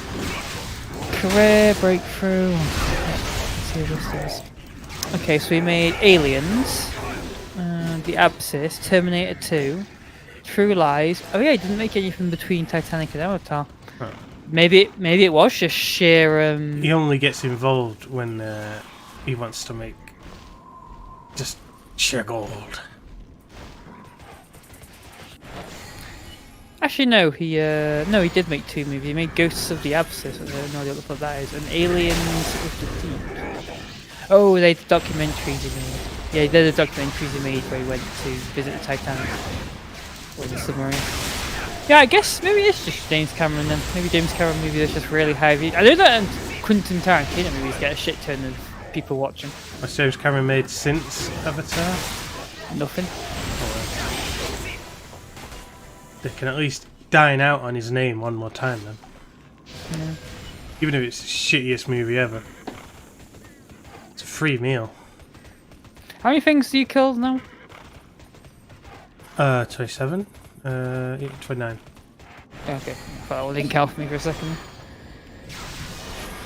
Career breakthrough. Let's see what this is. Okay, so we made Aliens, The Abscess, Terminator 2, True Lies. Oh yeah, he didn't make anything between Titanic and Avatar. Huh. Maybe it was just sheer. He only gets involved when he wants to make just sheer gold. Actually, no. He did make two movies. He made Ghosts of the Abscess. I don't know what that is. And Aliens of the Deep. Oh, they did documentaries he made. Yeah, they're the documentaries he made where he went to visit the Titanic or the submarine. Yeah, I guess maybe it's just James Cameron then. Maybe James Cameron movies are just really high views. I know that Quentin Tarantino movies get a shit ton of people watching. What's James Cameron made since Avatar? Nothing. They can at least dine out on his name one more time then. Yeah. Even if it's the shittiest movie ever. It's a free meal. How many things do you kill now? 27? 29. Okay, I thought it would link out for me for a second.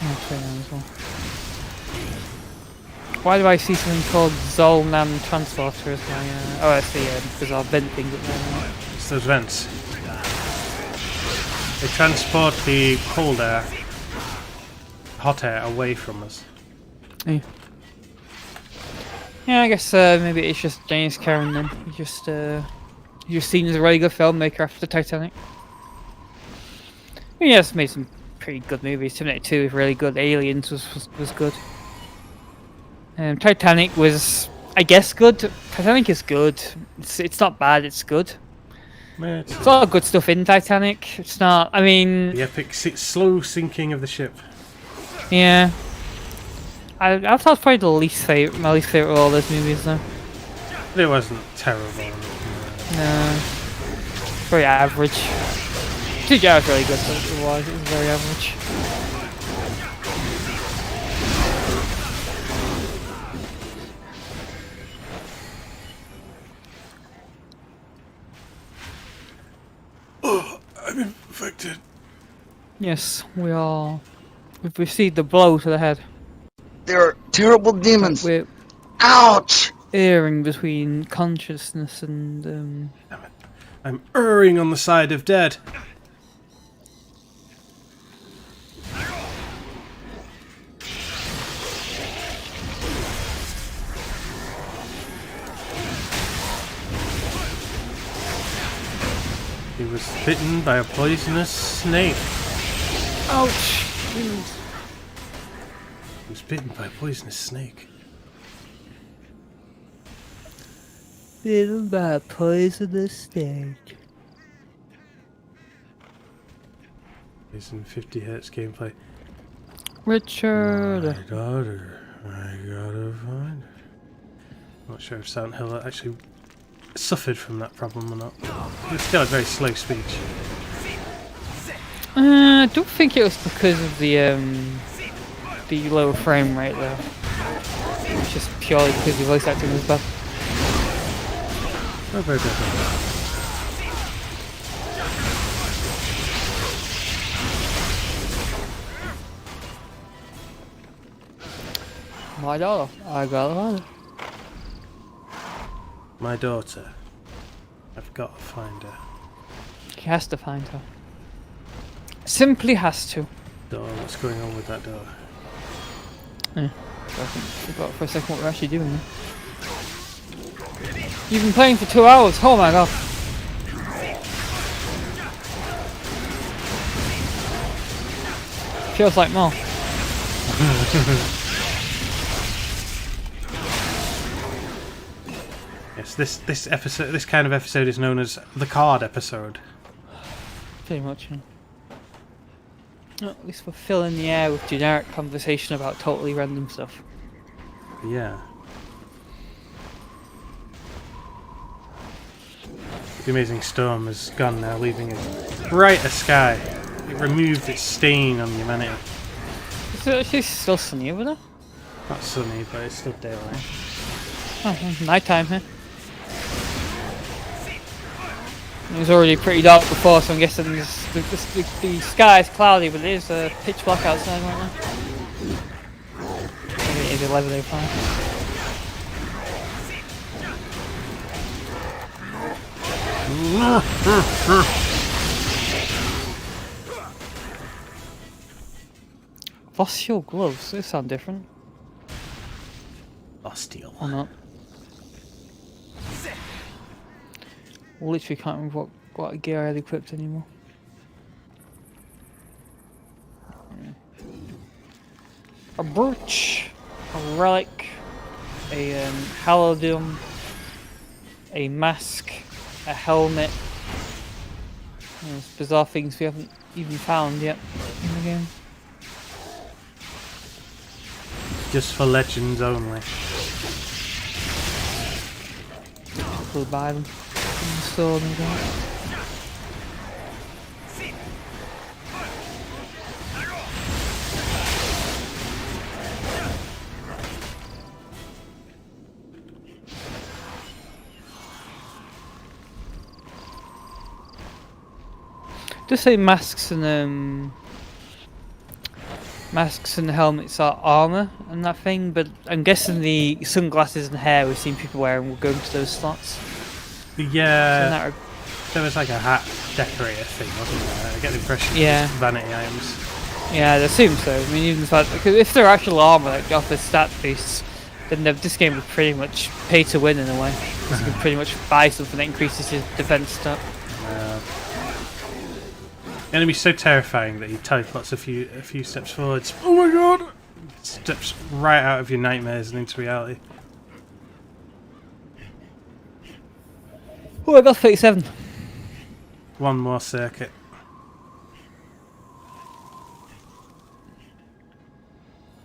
I'll turn on as well. Why do I see something called Zolnan Transporter as my, oh, I see, bizarre vent thing up there. It's those vents. They transport the cold air, hot air away from us. Yeah. Yeah, I guess maybe it's just James Cameron then. He's just seen as a really good filmmaker after Titanic. He has made some pretty good movies. Terminator 2 was really good. Aliens was good. Titanic was, I guess, good. Titanic is good. It's not bad. It's good. Yeah, There's a lot of good stuff in Titanic. It's not. I mean, the epic slow sinking of the ship. yeah. Avatar's probably the least favorite. My least favorite of all those movies, though. But it wasn't terrible. No, very average. CGI was really good, but it was very average. Oh, I'm infected. Yes, we are. We've received the blow to the head. They're terrible demons. We're Ouch! erring between consciousness and Damn it. I'm erring on the side of dead. He was bitten by a poisonous snake. ouch. He was bitten by a poisonous snake. Bitten by a poisonous snake. It's in 50 Hz gameplay. Richard. My daughter. I gotta find her. Not sure if Silent Hill actually suffered from that problem or not. It still had very slow speech. I don't think it was because of the lower frame rate though. It's just purely because the voice acting was bad. Oh, very bad. My daughter. I got a daughter. My daughter. I've got to find her. He has to find her. Simply has to. Door, what's going on with that door? I forgot for a second what we're actually doing there. You've been playing for 2 hours, oh my god. Feels like more. Yes, this episode, this kind of episode is known as the card episode. Pretty much, yeah. Well, at least we're filling the air with generic conversation about totally random stuff. Yeah. The amazing storm has gone now, leaving a brighter sky. It removed its stain on humanity. Is it actually still sunny over there? Not sunny, but it's still daylight. Oh, nighttime here. It was already pretty dark before, so I'm guessing the sky is cloudy, but it is pitch black outside right now. Maybe it is 11:05. Fossil gloves, they sound different. Hostile. Or not. Literally can't remember what gear I had equipped anymore. A brooch, a relic, a halidum, a mask, a helmet. There's bizarre things we haven't even found yet in the game. Just for legends only. We'll buy them in the store, no doubt. Just say masks and helmets are armor and that thing, but I'm guessing the sunglasses and hair we've seen people wearing will go into those slots. Yeah, So there was like a hat decorator thing, wasn't there? I get the impression Yeah. it's vanity items. yeah, I assume so. I mean, even the fact because if they're actual armor that offers stat boosts, then this game would pretty much pay to win in a way. 'Cause you can pretty much buy something that increases your defense stat. The enemy's so terrifying that he teleports a few steps forwards. Oh my god! Steps right out of your nightmares and into reality. Oh, I got 37. One more circuit.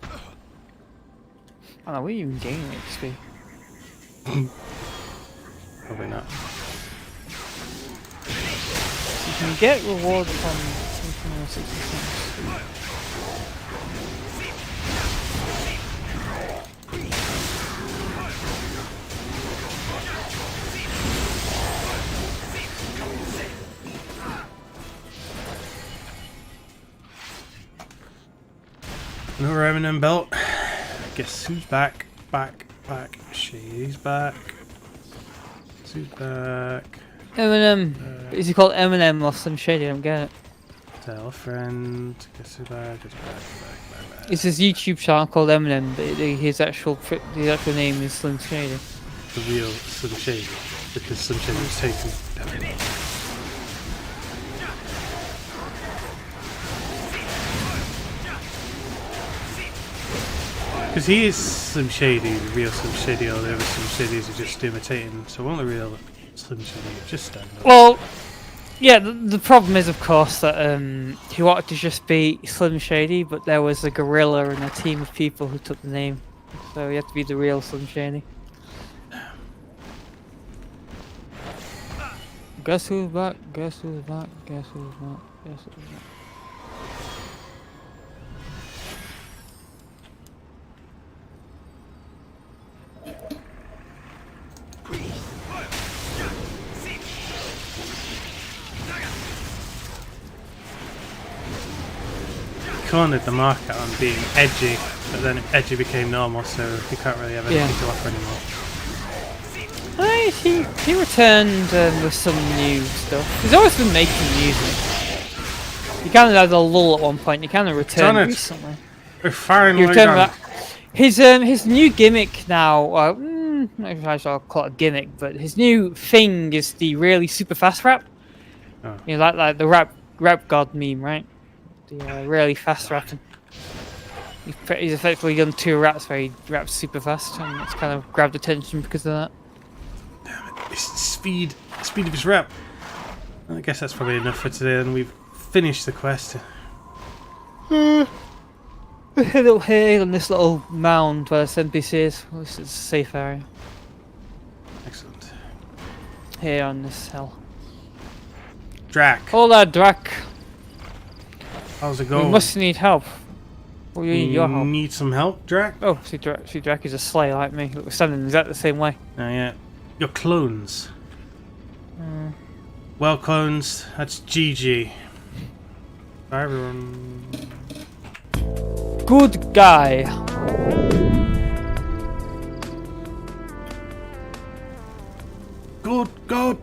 I don't know, where are you even gaining XP? Probably not. You can get reward from something else. Another Eminem belt. Guess who's back? Back. She's back. Who's back? Eminem. Is he called Eminem or some shady? I don't get it. Tell a friend. Guess who's back? Who's back? It's his YouTube channel called Eminem, but his actual name is Slim Shady. The real Slim Shady. Because Slim Shady was taken. Damn it. Because he is Slim Shady, the real Slim Shady, all the other Slim Shadys are just imitating, so won't the real Slim Shady just stand up? Well, yeah, the problem is, of course, that he wanted to just be Slim Shady, but there was a gorilla and a team of people who took the name. So he had to be the real Slim Shady. Guess who's back? Guess who's back? Guess who's back? Guess who's back? Cornered the market on being edgy, but then edgy became normal, so he can't really have anything to offer anymore. He returned with some new stuff. He's always been making music. He kind of had a lull at one point. He kind of returned recently. We're finally He returned done. with that. His new gimmick now. Not sure I'll call it a gimmick, but his new thing is the really super fast rap. Oh. You know, like the rap god meme, right? The really fast rapping. He's effectively done 2 raps where he raps super fast, and it's kind of grabbed attention because of that. Damn it. It's speed of his rap. I guess that's probably enough for today, and we've finished the quest. We're here on this little mound where this NPC is. Well, this is a safe area. Excellent. Here on this hill. Drac, Hola, Drac. how's it We going? must need help. We need your help. Need some help, Drac? Oh, see, Drac is a slayer like me. Look, we're standing exactly the same way. Oh yeah. Your clones. Well, clones, that's GG. Bye, everyone. Good guy. Good God.